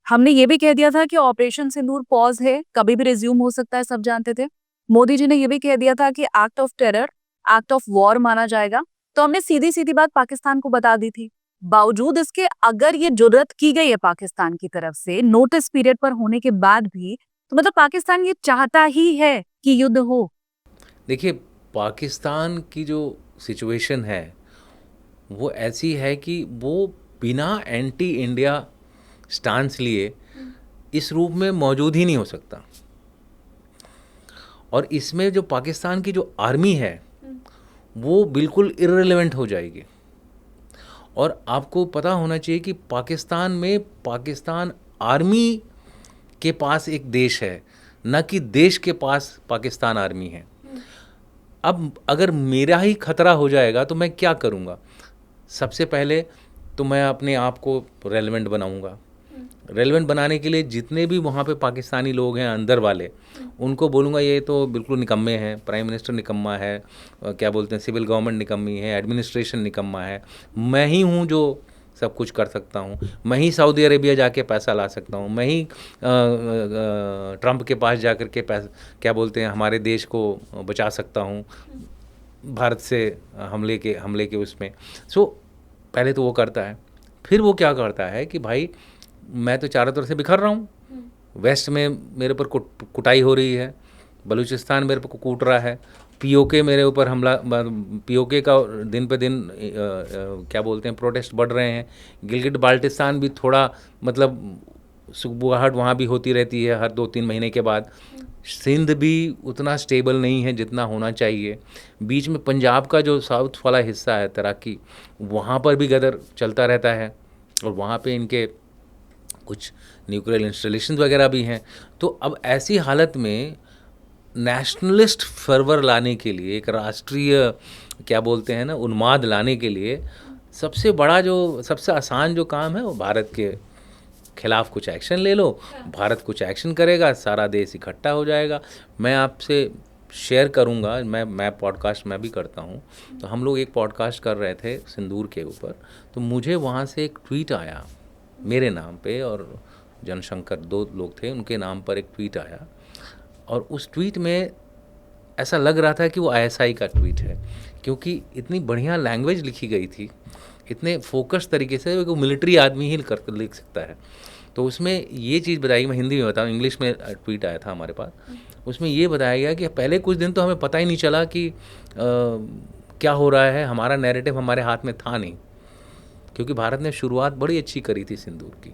हमने ये भी कह दिया था कि ऑपरेशन सिंदूर पॉज है, कभी भी रिज्यूम हो सकता है, सब जानते थे। मोदी जी ने ये भी कह दिया था कि act of terror, act of war माना जाएगा। तो हमने सीधी सीधी बात पाकिस्तान को बता दी थी। बावजूद इसके अगर ये जुर्रत की गई है पाकिस्तान की तरफ से नोटिस पीरियड पर होने के बाद भी, तो मतलब पाकिस्तान ये चाहता ही है कि युद्ध हो। देखिए, पाकिस्तान की जो सिचुएशन है वो ऐसी है कि वो बिना एंटी इंडिया स्टांस लिए इस रूप में मौजूद ही नहीं हो सकता। और इसमें जो पाकिस्तान की जो आर्मी है वो बिल्कुल इर्रेलेवेंट हो जाएगी। और आपको पता होना चाहिए कि पाकिस्तान आर्मी के पास एक देश है, न कि देश के पास पाकिस्तान आर्मी है। अब अगर मेरा ही खतरा हो जाएगा तो मैं क्या करूँगा? सबसे पहले तो मैं अपने आप को रेलेवेंट बनाऊँगा। रेलेवेंट बनाने के लिए जितने भी वहाँ पे पाकिस्तानी लोग हैं अंदर वाले, उनको बोलूँगा ये तो बिल्कुल निकम्मे हैं, प्राइम मिनिस्टर निकम्मा है, क्या बोलते हैं, सिविल गवर्नमेंट निकम्मी है, एडमिनिस्ट्रेशन निकम्मा है। मैं ही हूँ जो सब कुछ कर सकता हूँ। मैं ही सऊदी अरेबिया जाके पैसा ला सकता हूँ। मैं ही ट्रंप के पास जाकर के पैसा, क्या बोलते हैं, हमारे देश को बचा सकता हूँ भारत से हमले के उसमें। सो पहले तो वो करता है। फिर वो क्या करता है कि भाई मैं तो चारों तरफ से बिखर रहा हूँ। वेस्ट में मेरे पर कुटाई हो रही है, बलूचिस्तान मेरे पर कूट रहा है, पीओके मेरे ऊपर हमला, पीओके का दिन पे दिन क्या बोलते हैं, प्रोटेस्ट बढ़ रहे हैं। गिलगिट बाल्टिस्तान भी थोड़ा मतलब सुगबुगाहट वहाँ भी होती रहती है हर 2-3 महीने के बाद। सिंध भी उतना स्टेबल नहीं है जितना होना चाहिए। बीच में पंजाब का जो साउथ वाला हिस्सा है तराकी, वहाँ पर भी गदर चलता रहता है और वहाँ पे इनके कुछ न्यूक्लियर इंस्टॉलेशन वगैरह भी हैं। तो अब ऐसी हालत में नेशनलिस्ट फर्वर लाने के लिए, एक राष्ट्रीय क्या बोलते हैं ना, उन्माद लाने के लिए सबसे बड़ा जो सबसे आसान जो काम है वो भारत के खिलाफ कुछ एक्शन ले लो। भारत कुछ एक्शन करेगा, सारा देश इकट्ठा हो जाएगा। मैं आपसे शेयर करूंगा, मैं पॉडकास्ट मैं भी करता हूं, तो हम लोग एक पॉडकास्ट कर रहे थे सिंदूर के ऊपर, तो मुझे वहां से एक ट्वीट आया मेरे नाम पे और जनशंकर, 2 लोग थे, उनके नाम पर एक ट्वीट आया और उस ट्वीट में ऐसा लग रहा था कि वो आईएसआई का ट्वीट है, क्योंकि इतनी बढ़िया लैंग्वेज लिखी गई थी, इतने फोकस तरीके से, वो मिलिट्री आदमी ही लिख सकता है। तो उसमें ये चीज़ बताई, मैं हिंदी में बताऊँ, इंग्लिश में ट्वीट आया था हमारे पास, उसमें ये बताया गया कि पहले कुछ दिन तो हमें पता ही नहीं चला कि क्या हो रहा है, हमारा नैरेटिव हमारे हाथ में था नहीं, क्योंकि भारत ने शुरुआत बड़ी अच्छी करी थी सिंदूर की।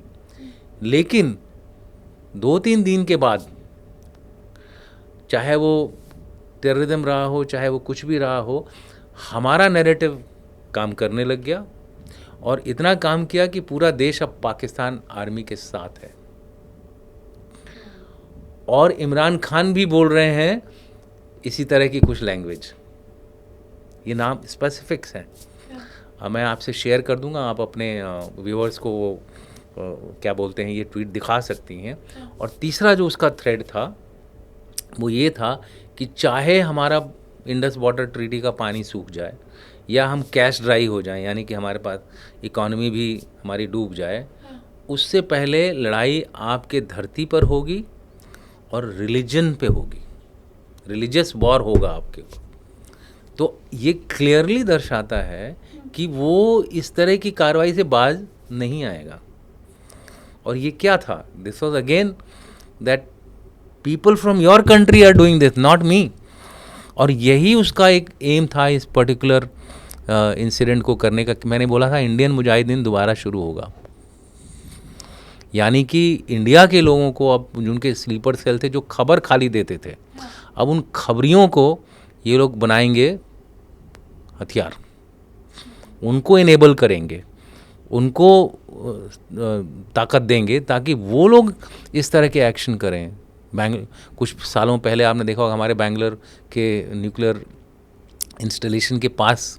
लेकिन 2-3 दिन के बाद, चाहे वो टेररिज्म रहा हो, चाहे वो कुछ भी रहा हो, हमारा नैरेटिव काम करने लग गया और इतना काम किया कि पूरा देश अब पाकिस्तान आर्मी के साथ है। और इमरान खान भी बोल रहे हैं इसी तरह की कुछ लैंग्वेज, ये नाम स्पेसिफिक्स हैं। मैं आपसे शेयर कर दूंगा, आप अपने व्यूअर्स को क्या बोलते हैं ये ट्वीट दिखा सकती हैं। और तीसरा जो उसका थ्रेड था वो ये था कि चाहे हमारा इंडस वाटर ट्रीटी का पानी सूख जाए या हम कैश ड्राई हो जाएं, यानी कि हमारे पास इकॉनमी भी हमारी डूब जाए, उससे पहले लड़ाई आपके धरती पर होगी और रिलीजन पे होगी, रिलीजियस वॉर होगा आपके। तो ये क्लियरली दर्शाता है कि वो इस तरह की कार्रवाई से बाज नहीं आएगा। और ये क्या था? This was again that people from your country are doing this, not me. और यही उसका एक एम था इस पर्टिकुलर इंसिडेंट को करने का। मैंने बोला था इंडियन मुजाहिदीन दोबारा शुरू होगा, यानी कि इंडिया के लोगों को अब, जिनके स्लीपर सेल थे, जो खबर खाली देते थे, अब उन खबरियों को ये लोग बनाएंगे हथियार, उनको इनेबल करेंगे, उनको ताकत देंगे ताकि वो लोग इस तरह के एक्शन करें। कुछ सालों पहले आपने देखा होगा हमारे बैंगलोर के न्यूक्लियर इंस्टॉलेशन के पास,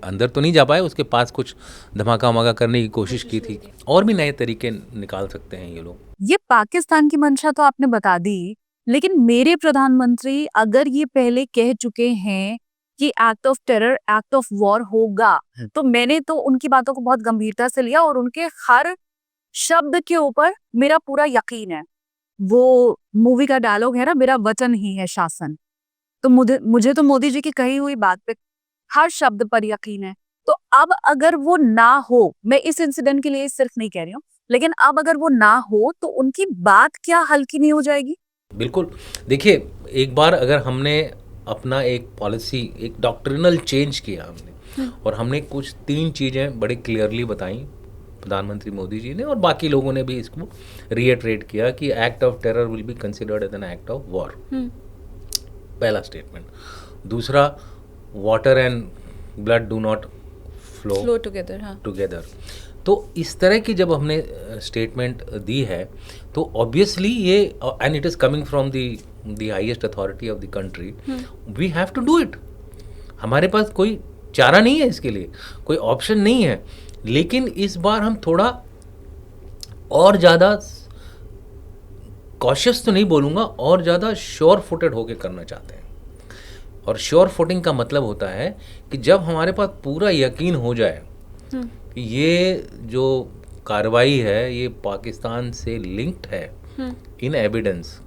अंदर तो नहीं जा पाए, उसके पास कुछ धमाका वमाका करने की कोशिश की थी। और भी नए तरीके निकाल सकते हैं ये लोग। ये पाकिस्तान की मंशा तो आपने बता दी, लेकिन मेरे प्रधानमंत्री अगर ये पहले कह चुके हैं कि act of terror, act of war होगा, तो मैंने तो उनकी बातों को बहुत गंभीरता से लिया और उनके हर शब्द के ऊपर मेरा पूरा यकीन है। वो मूवी का डायलॉग है ना, मेरा वचन ही है शासन। तो मुझे तो मोदी जी की कही हुई बात पे हर शब्द पर यकीन है। तो अब अगर वो ना हो, मैं इस इंसिडेंट के लिए सिर्फ नहीं कह रही हूँ, लेकिन अब अगर वो ना हो तो उनकी बात क्या हल्की नहीं हो जाएगी? बिल्कुल। देखिए, एक बार अगर हमने अपना एक पॉलिसी, एक डॉक्ट्रिनल चेंज किया हमने, और हमने कुछ 3 चीज़ें बड़े क्लियरली बताई प्रधानमंत्री मोदी जी ने, और बाकी लोगों ने भी इसको रीइटरेट किया कि act of terror will be considered as an act of war, पहला स्टेटमेंट। दूसरा, water and blood do not flow together. तो इस तरह की जब हमने स्टेटमेंट दी है, तो ऑब्वियसली ये, and it is coming from the highest authority of the country, we have to do it. हमारे पास कोई चारा नहीं है, इसके लिए कोई ऑप्शन नहीं है। लेकिन इस बार हम थोड़ा और ज़्यादा कॉशियस तो नहीं बोलूँगा, और ज़्यादा श्योर फुटेड होके करना चाहते हैं। और श्योर फुटिंग का मतलब होता है कि जब हमारे पास पूरा यकीन हो जाए कि ये जो कार्रवाई है ये पाकिस्तान से लिंक्ड है इन एविडेंस।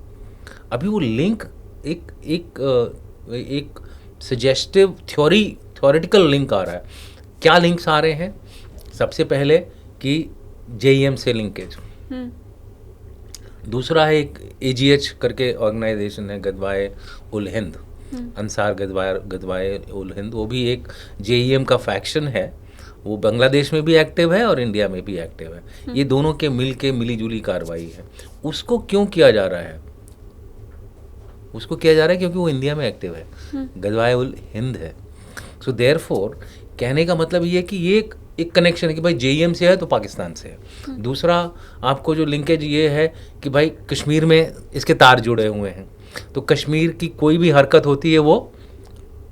अभी वो लिंक एक सजेस्टिव थ्योरेटिकल लिंक आ रहा है। क्या लिंक्स आ रहे हैं? सबसे पहले कि JEM से लिंकेज, दूसरा है एक AGH करके ऑर्गेनाइजेशन है, गदवाए उल हिंद, अंसार गदवाए उल हिंद, वो भी एक JEM का फैक्शन है। वो बांग्लादेश में भी एक्टिव है और इंडिया में भी एक्टिव है। ये दोनों के मिली जुली कार्रवाई है। उसको क्यों किया जा रहा है? उसको किया जा रहा है क्योंकि वो इंडिया में एक्टिव है, गदवाए उल हिंद है। सो देयरफॉर कहने का मतलब ये है कि ये एक कनेक्शन है कि भाई JEM से है तो पाकिस्तान से है। दूसरा, आपको जो लिंकेज ये है कि भाई कश्मीर में इसके तार जुड़े हुए हैं, तो कश्मीर की कोई भी हरकत होती है वो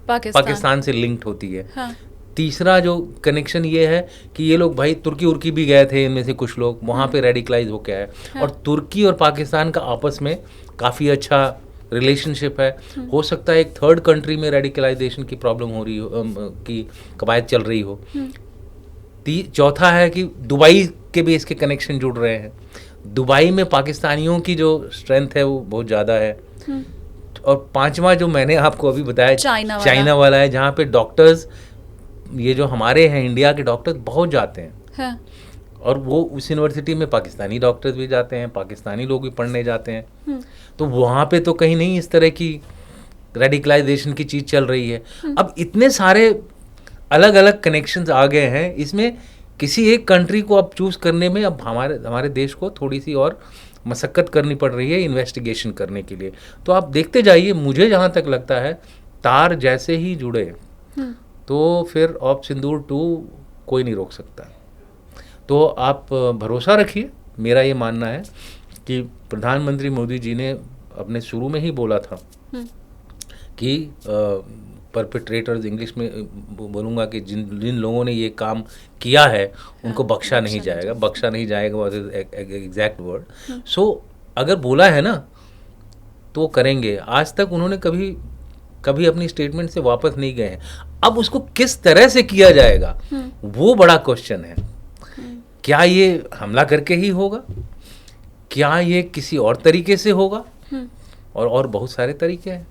पाकिस्तान से लिंक्ड होती है। हाँ। तीसरा जो कनेक्शन ये है कि ये लोग भाई तुर्की भी गए थे, इनमें से कुछ लोग वहाँ पे रेडिकलाइज होके आए। हाँ। और तुर्की और पाकिस्तान का आपस में काफ़ी अच्छा रिलेशनशिप है। हो सकता है एक थर्ड कंट्री में रेडिकलाइजेशन की प्रॉब्लम हो रही हो, की कवायद चल रही हो। चौथा है कि दुबई के भी इसके कनेक्शन जुड़ रहे हैं। दुबई में पाकिस्तानियों की जो स्ट्रेंथ है वो बहुत ज़्यादा है। और पांचवा जो मैंने आपको अभी बताया चाइना वाला है, जहाँ पे डॉक्टर्स, ये जो हमारे हैं इंडिया के डॉक्टर्स बहुत जाते हैं। हाँ। और वो उस यूनिवर्सिटी में पाकिस्तानी डॉक्टर्स भी जाते हैं, पाकिस्तानी लोग भी पढ़ने जाते हैं। तो वहाँ पे तो कहीं नहीं इस तरह की रेडिकलाइजेशन की चीज़ चल रही है। अब इतने सारे अलग अलग कनेक्शंस आ गए हैं, इसमें किसी एक कंट्री को अब चूज़ करने में अब हमारे देश को थोड़ी सी और मशक्क़त करनी पड़ रही है इन्वेस्टिगेशन करने के लिए। तो आप देखते जाइए, मुझे जहाँ तक लगता है तार जैसे ही जुड़े तो फिर ऑप सिंदूर 2 कोई नहीं रोक सकता। तो आप भरोसा रखिए, मेरा ये मानना है कि प्रधानमंत्री मोदी जी ने अपने शुरू में ही बोला था कि परपेट्रेटर्स, इंग्लिश में बोलूँगा कि जिन लोगों ने ये काम किया है उनको बख्शा नहीं जाएगा। बख्शा नहीं जाएगा वॉज एग्जैक्ट वर्ड। सो अगर बोला है ना तो करेंगे। आज तक उन्होंने कभी अपनी स्टेटमेंट से वापस नहीं गए हैं। अब उसको किस तरह से किया जाएगा वो बड़ा क्वेश्चन है। क्या ये हमला करके ही होगा, क्या ये किसी और तरीके से होगा, और बहुत सारे तरीके हैं।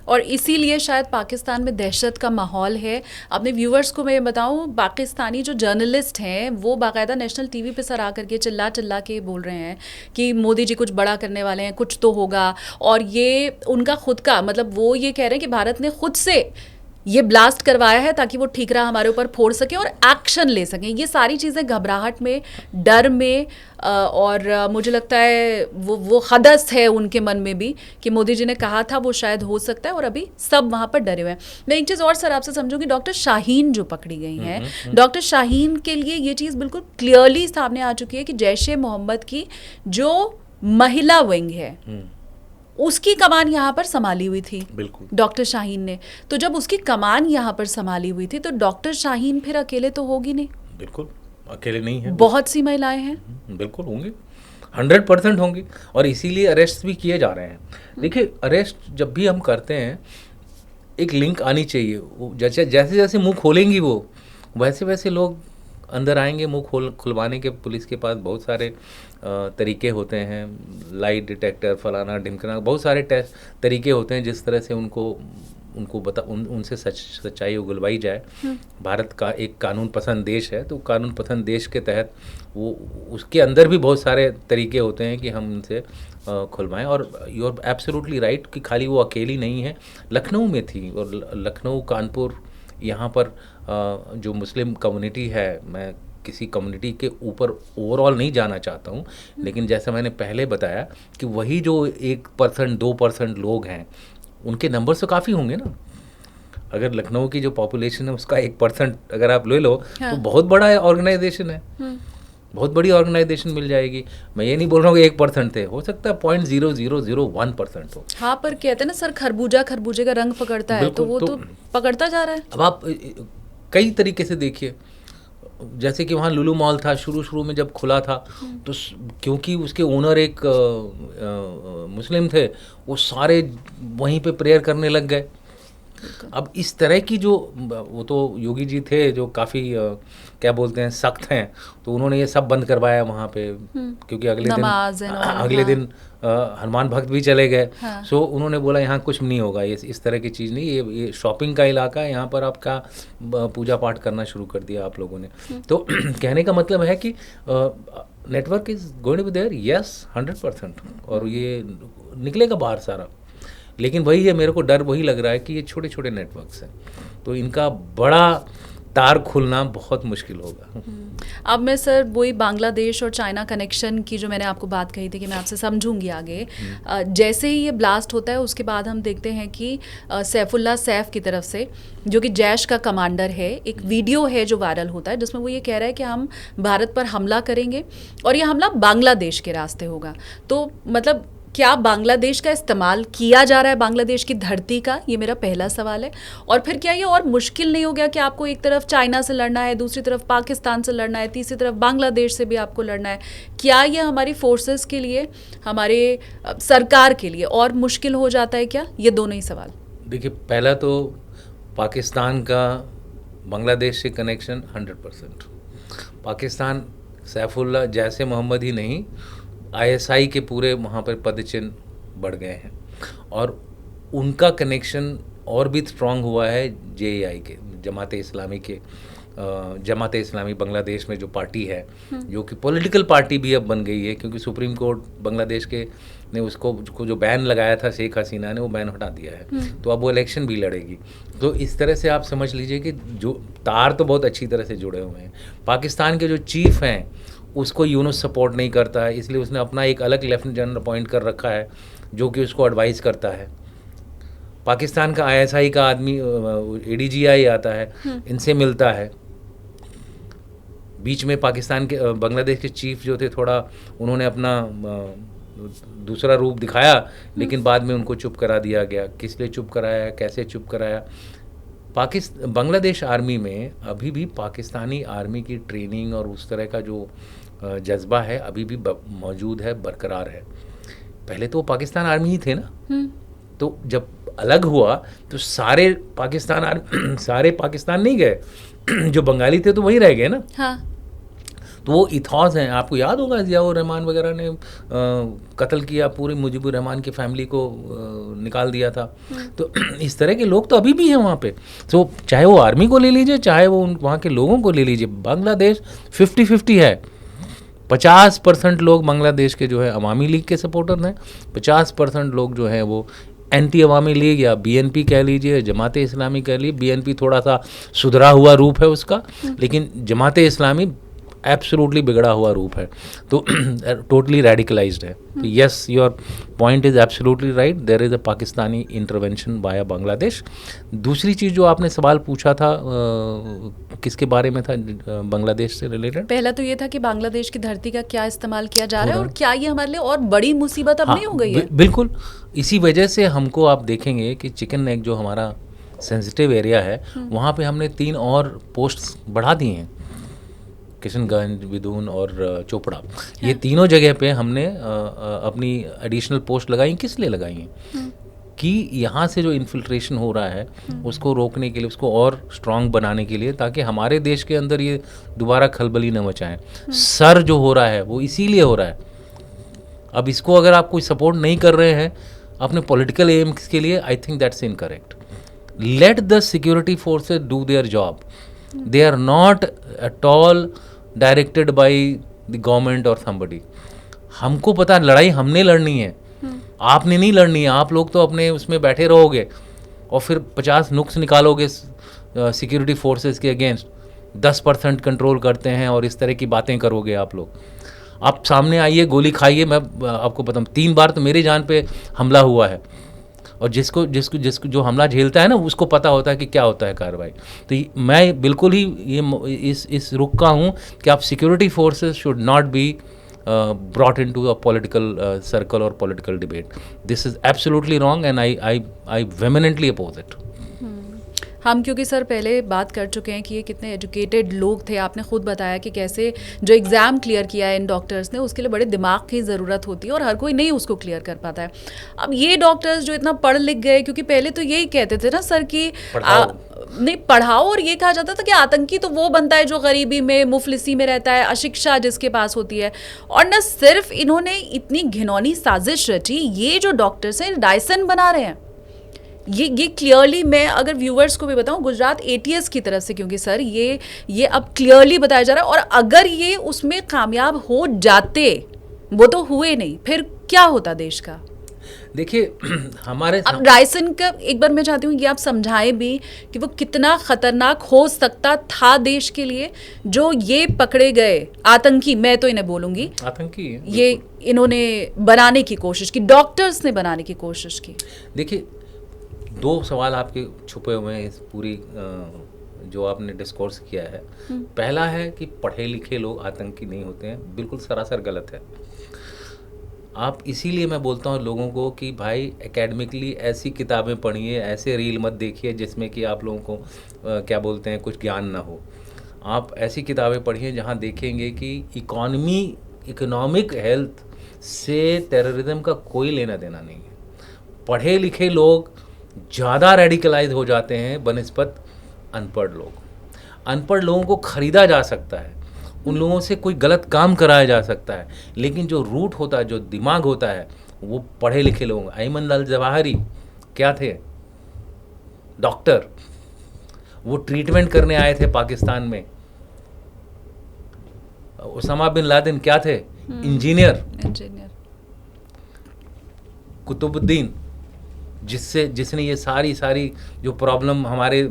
और इसीलिए शायद पाकिस्तान में दहशत का माहौल है। अपने व्यूअर्स को मैं बताऊं, पाकिस्तानी जो जर्नलिस्ट हैं वो बाकायदा नेशनल टीवी पे सर आकर के चिल्ला के बोल रहे हैं कि मोदी जी कुछ बड़ा करने वाले हैं, कुछ तो होगा। और ये उनका खुद का मतलब, वो ये कह रहे हैं कि भारत ने खुद से ये ब्लास्ट करवाया है ताकि वो ठीकरा हमारे ऊपर फोड़ सके और एक्शन ले सकें। ये सारी चीज़ें घबराहट में, डर में, और मुझे लगता है वो हदस है उनके मन में भी कि मोदी जी ने कहा था वो शायद हो सकता है, और अभी सब वहाँ पर डरे हुए हैं। मैं एक चीज़ और सर आपसे समझूंगी, डॉक्टर शाहीन जो पकड़ी गई हैं, डॉक्टर शाहीन के लिए ये चीज़ बिल्कुल क्लियरली सामने आ चुकी है कि जैश ए मोहम्मद की जो महिला विंग है उसकी कमान यहाँ पर संभाली हुई थी डॉक्टर शाहीन ने। तो जब उसकी कमान यहाँ पर संभाली हुई थी तो डॉक्टर शाहीन फिर अकेले तो होगी नहीं। बिल्कुल अकेले नहीं है, बहुत सी महिलाएं हैं। बिल्कुल होंगी, 100% होंगी, और इसीलिए अरेस्ट भी किए जा रहे हैं। देखिए, अरेस्ट जब भी हम करते हैं एक लिंक आनी चाहिए। जैसे जैसे मुंह खोलेंगी वो वैसे वैसे लोग अंदर आएंगे। मुंह खुलवाने के पुलिस के पास बहुत सारे तरीके होते हैं, लाइट डिटेक्टर, फलाना ढिमकना, बहुत सारे तरीके होते हैं जिस तरह से उनसे सच्चाई उगलवाई जाए। भारत का एक कानून पसंद देश है, तो कानून पसंद देश के तहत वो उसके अंदर भी बहुत सारे तरीके होते हैं कि हम उनसे खुलवाएं। और यू आर एब्सोल्युटली राइट कि खाली वो अकेली नहीं है, लखनऊ में थी। और लखनऊ, कानपुर, यहाँ पर जो मुस्लिम कम्युनिटी है, मैं किसी कम्युनिटी के ऊपर ओवरऑल नहीं जाना चाहता हूँ, लेकिन जैसा मैंने पहले बताया कि वही जो 1%, 2% लोग हैं उनके नंबर तो काफ़ी होंगे ना। अगर लखनऊ की जो पॉपुलेशन है उसका 1% अगर आप ले लो तो बहुत बड़ा ऑर्गेनाइजेशन है, बहुत बड़ी ऑर्गेनाइजेशन मिल जाएगी। मैं ये नहीं बोल रहा हूँ कि 1% थे, हो सकता है 0.0001% हो। हाँ, पर कहते हैं ना सर, खरबूजे का रंग पकड़ता है, तो वो तो पकड़ता जा रहा है। अब आप कई तरीके से देखिए, जैसे कि वहाँ लुलु मॉल था, शुरू में जब खुला था तो क्योंकि उसके ओनर एक मुस्लिम थे, वो सारे वहीं पे प्रेयर करने लग गए। अब इस तरह की जो, वो तो योगी जी थे जो काफ़ी क्या बोलते हैं, सख्त हैं, तो उन्होंने ये सब बंद करवाया वहाँ पे, क्योंकि अगले दिन हनुमान भक्त भी चले गए। सो उन्होंने बोला यहाँ कुछ नहीं होगा, ये इस तरह की चीज़ नहीं, ये शॉपिंग का इलाका है, यहाँ पर आपका पूजा पाठ करना शुरू कर दिया आप लोगों ने। तो कहने का मतलब है कि network is going to be there, yes 100%, और ये निकलेगा बाहर सारा। लेकिन वही है, मेरे को डर वही लग रहा है कि ये छोटे छोटे नेटवर्क्स हैं, तो इनका बड़ा तार खुलना बहुत मुश्किल होगा। अब मैं सर वही बांग्लादेश और चाइना कनेक्शन की जो मैंने आपको बात कही थी कि मैं आपसे समझूंगी आगे। जैसे ही ये ब्लास्ट होता है उसके बाद हम देखते हैं कि सैफुल्ला सैफ की तरफ से, जो कि जैश का कमांडर है, एक वीडियो है जो वायरल होता है जिसमें वो ये कह रहा है कि हम भारत पर हमला करेंगे और ये हमला बांग्लादेश के रास्ते होगा। तो मतलब क्या बांग्लादेश का इस्तेमाल किया जा रहा है, बांग्लादेश की धरती का? ये मेरा पहला सवाल है। और फिर क्या ये और मुश्किल नहीं हो गया कि आपको एक तरफ चाइना से लड़ना है, दूसरी तरफ पाकिस्तान से लड़ना है, तीसरी तरफ बांग्लादेश से भी आपको लड़ना है? क्या ये हमारी फोर्सेस के लिए, हमारे सरकार के लिए और मुश्किल हो जाता है क्या? ये दोनों ही सवाल। देखिए, पहला तो पाकिस्तान का बांग्लादेश से कनेक्शन 100%। पाकिस्तान सैफुल्ला जैसे मोहम्मद ही नहीं, आईएसआई के पूरे वहाँ पर पदचिन्ह बढ़ गए हैं और उनका कनेक्शन और भी स्ट्रांग हुआ है जेएआई के, जमाते इस्लामी बांग्लादेश में जो पार्टी है, जो कि पॉलिटिकल पार्टी भी अब बन गई है, क्योंकि सुप्रीम कोर्ट बांग्लादेश के ने उसको जो बैन लगाया था शेख हसीना ने, वो बैन हटा दिया है, तो अब वो इलेक्शन भी लड़ेगी। तो इस तरह से आप समझ लीजिए कि जो तार तो बहुत अच्छी तरह से जुड़े हुए हैं। पाकिस्तान के जो चीफ हैं उसको यूनुस सपोर्ट नहीं करता है, इसलिए उसने अपना एक अलग लेफ्टिनेंट जनरल अपॉइंट कर रखा है जो कि उसको एडवाइस करता है। पाकिस्तान का आईएसआई का आदमी एडीजीआई आता है, इनसे मिलता है। बीच में पाकिस्तान के बांग्लादेश के चीफ जो थे, थोड़ा उन्होंने अपना दूसरा रूप दिखाया, लेकिन बाद में उनको चुप करा दिया गया। किस लिए चुप कराया, कैसे चुप कराया? बांग्लादेश आर्मी में अभी भी पाकिस्तानी आर्मी की ट्रेनिंग और उस तरह का जो जज्बा है अभी भी मौजूद है, बरकरार है। पहले तो वो पाकिस्तान आर्मी ही थे ना, तो जब अलग हुआ तो सारे पाकिस्तान नहीं गए, जो बंगाली थे तो वहीं रह गए ना। हाँ। तो वो इथॉस हैं, आपको याद होगा ज़ियाउर रहमान वगैरह ने कत्ल किया, पूरी मुजीबुर रहमान की फैमिली को निकाल दिया था। तो इस तरह के लोग तो अभी भी हैं वहाँ पे। तो चाहे वो आर्मी को ले लीजिए, चाहे वो वहाँ के लोगों को ले लीजिए, बांग्लादेश 50-50 है। 50% लोग बांग्लादेश के जो है अवामी लीग के सपोर्टर हैं, 50% लोग जो हैं वो एंटी अवामी लीग या बीएनपी कह लीजिए, जमाते इस्लामी कह लीजिए। बीएनपी थोड़ा सा सुधरा हुआ रूप है उसका, लेकिन जमाते इस्लामी एब्सोल्युटली बिगड़ा हुआ रूप है, तो टोटली रेडिकलाइज्ड है। तो yes, your point is absolutely right, there is a Pakistani intervention by Bangladesh. दूसरी चीज़ जो आपने सवाल पूछा था किसके बारे में था, बांग्लादेश से रिलेटेड? पहला तो ये था कि बांग्लादेश की धरती का क्या इस्तेमाल किया जा रहा है और क्या ये हमारे लिए और बड़ी मुसीबत अब नहीं हो गई है? बिल्कुल, इसी वजह से हमको आप देखेंगे कि चिकन नेक जो हमारा सेंसिटिव एरिया है, वहाँ पे हमने 3 और पोस्ट्स बढ़ा दी हैं, किशनगंज, विदून और चोपड़ा। ये तीनों जगह पे हमने अपनी एडिशनल पोस्ट लगाई। किस लिए लगाई हैं? कि यहाँ से जो इन्फिल्ट्रेशन हो रहा है उसको रोकने के लिए, उसको और स्ट्रांग बनाने के लिए, ताकि हमारे देश के अंदर ये दोबारा खलबली न मचाएं। सर जो हो रहा है वो इसीलिए हो रहा है। अब इसको अगर आप कोई सपोर्ट नहीं कर रहे हैं अपने पॉलिटिकल एम्स के लिए, I think that's incorrect. Let the security forces do their job. They are not at all directed by the government or somebody. हमको पता लड़ाई हमने लड़नी है, आपने नहीं लड़नी है। आप लोग तो अपने उसमें बैठे रहोगे और फिर 50 नुक्स निकालोगे सिक्योरिटी फोर्सेस के अगेंस्ट। 10% कंट्रोल करते हैं और इस तरह की बातें करोगे आप लोग। आप सामने आइए, गोली खाइए। मैं आपको बताऊँ, 3 बार तो मेरी जान पे हमला हुआ है, और जिसको जो हमला झेलता है ना, उसको पता होता है कि क्या होता है कार्रवाई। तो मैं बिल्कुल ही ये इस रुख का हूँ कि आप security forces should not be brought into a political circle or political debate. This is absolutely wrong and I vehemently oppose it. हम क्योंकि सर पहले बात कर चुके हैं कि ये कितने एजुकेटेड लोग थे। आपने खुद बताया कि कैसे जो एग्ज़ाम क्लियर किया है इन डॉक्टर्स ने, उसके लिए बड़े दिमाग की ज़रूरत होती है और हर कोई नहीं उसको क्लियर कर पाता है। अब ये डॉक्टर्स जो इतना पढ़ लिख गए, क्योंकि पहले तो यही कहते थे ना सर कि नहीं पढ़ाओ, और ये कहा जाता था कि आतंकी तो वो बनता है जो गरीबी में, मुफलिसी में रहता है, अशिक्षा जिसके पास होती है। और न सिर्फ इन्होंने इतनी घिनौनी साजिश रची, ये जो डॉक्टर्स हैं डायसन बना रहे हैं। ये क्लियरली, मैं अगर व्यूअर्स को भी बताऊं, गुजरात ATS की तरफ से, क्योंकि सर ये अब क्लियरली बताया जा रहा है। और अगर ये उसमें कामयाब हो जाते, वो तो हुए नहीं, फिर क्या होता देश का? देखिए हमारे अब रायसन का एक बार मैं चाहती हूँ कि आप समझाएं भी कि वो कितना खतरनाक हो सकता था देश के लिए, जो ये पकड़े गए आतंकी, मैं तो इन्हें बोलूंगी आतंकी, ये इन्होंने बनाने की कोशिश की, डॉक्टर्स ने बनाने की कोशिश की। देखिए 2 सवाल आपके छुपे हुए हैं इस पूरी जो आपने डिस्कोर्स किया है। पहला है कि पढ़े लिखे लोग आतंकी नहीं होते हैं, बिल्कुल सरासर गलत है। आप इसीलिए मैं बोलता हूँ लोगों को कि भाई एकेडमिकली ऐसी किताबें पढ़िए, ऐसे रील मत देखिए जिसमें कि आप लोगों को क्या बोलते हैं, कुछ ज्ञान ना हो। आप ऐसी किताबें पढ़िए जहाँ देखेंगे कि इकोनॉमिक हेल्थ से टेररिज्म का कोई लेना देना नहीं है। पढ़े लिखे लोग ज़्यादा रेडिकलाइज हो जाते हैं बनिस्बत अनपढ़ लोग। अनपढ़ लोगों को ख़रीदा जा सकता है, उन लोगों से कोई गलत काम कराया जा सकता है, लेकिन जो रूट होता है, जो दिमाग होता है, वो पढ़े लिखे लोग। अयमन अल जवाहिरी क्या थे? डॉक्टर। वो ट्रीटमेंट करने आए थे पाकिस्तान में। उसामा बिन लादेन क्या थे? इंजीनियर। कुतुबुद्दीन, जिसने ये सारी जो प्रॉब्लम हमारे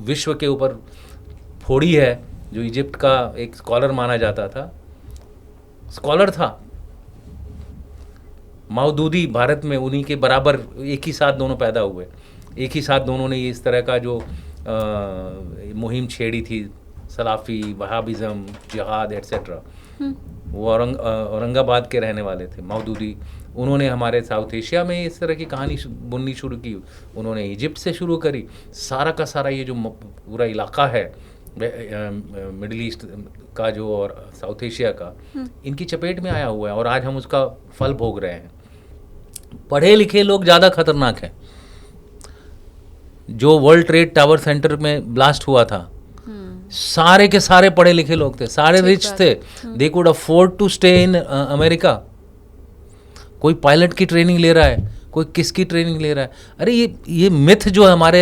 विश्व के ऊपर फोड़ी है, जो इजिप्ट का एक स्कॉलर माना जाता था, स्कॉलर था। मौदूदी भारत में उन्हीं के बराबर, एक ही साथ दोनों पैदा हुए, एक ही साथ दोनों ने ये इस तरह का जो मुहिम छेड़ी थी, सलाफी, वहाबिज़म, जिहाद एट्सेट्रा। वो औरंगाबाद के रहने वाले थे मौदूदी। उन्होंने हमारे साउथ एशिया में इस तरह की कहानी बुननी शुरू की। उन्होंने इजिप्ट से शुरू करी। सारा का सारा ये जो पूरा इलाका है मिडिल ईस्ट का जो और साउथ एशिया का, इनकी चपेट में आया हुआ है और आज हम उसका फल भोग रहे हैं। पढ़े लिखे लोग ज़्यादा खतरनाक हैं। जो वर्ल्ड ट्रेड टावर सेंटर में ब्लास्ट हुआ था, सारे के सारे पढ़े लिखे लोग थे, सारे रिच थे। They could afford to stay in America. कोई पायलट की ट्रेनिंग ले रहा है, कोई किसकी ट्रेनिंग ले रहा है। अरे ये मिथ जो हमारे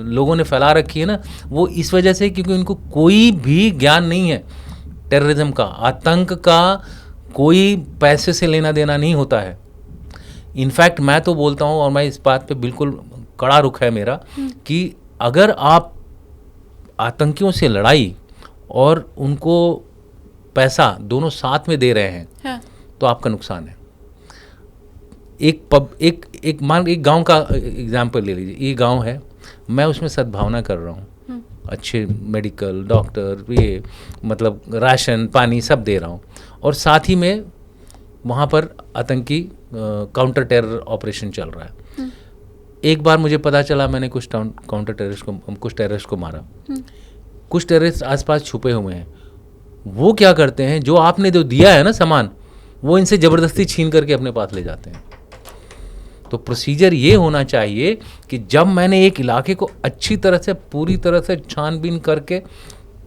लोगों ने फैला रखी है ना, वो इस वजह से क्योंकि उनको कोई भी ज्ञान नहीं है टेररिज्म का, आतंक का। कोई पैसे से लेना देना नहीं होता है। इनफैक्ट मैं तो बोलता हूँ, और मैं इस बात पे बिल्कुल कड़ा रुख है मेरा, कि अगर आप आतंकियों से लड़ाई और उनको पैसा दोनों साथ में दे रहे हैं, हाँ, तो आपका नुकसान है। एक गांव का एग्जांपल ले लीजिए। ये गांव है, मैं उसमें सद्भावना कर रहा हूँ, अच्छे मेडिकल, डॉक्टर, ये मतलब राशन पानी सब दे रहा हूँ, और साथ ही में वहाँ पर आतंकी काउंटर टेरर ऑपरेशन चल रहा है। एक बार मुझे पता चला, मैंने कुछ टेररिस्ट को मारा। कुछ टेररिस्ट आसपास छुपे हुए हैं। वो क्या करते हैं, जो आपने जो दिया है ना सामान, वो इनसे ज़बरदस्ती छीन करके अपने पास ले जाते हैं। तो प्रोसीजर ये होना चाहिए कि जब मैंने एक इलाके को अच्छी तरह से, पूरी तरह से छानबीन करके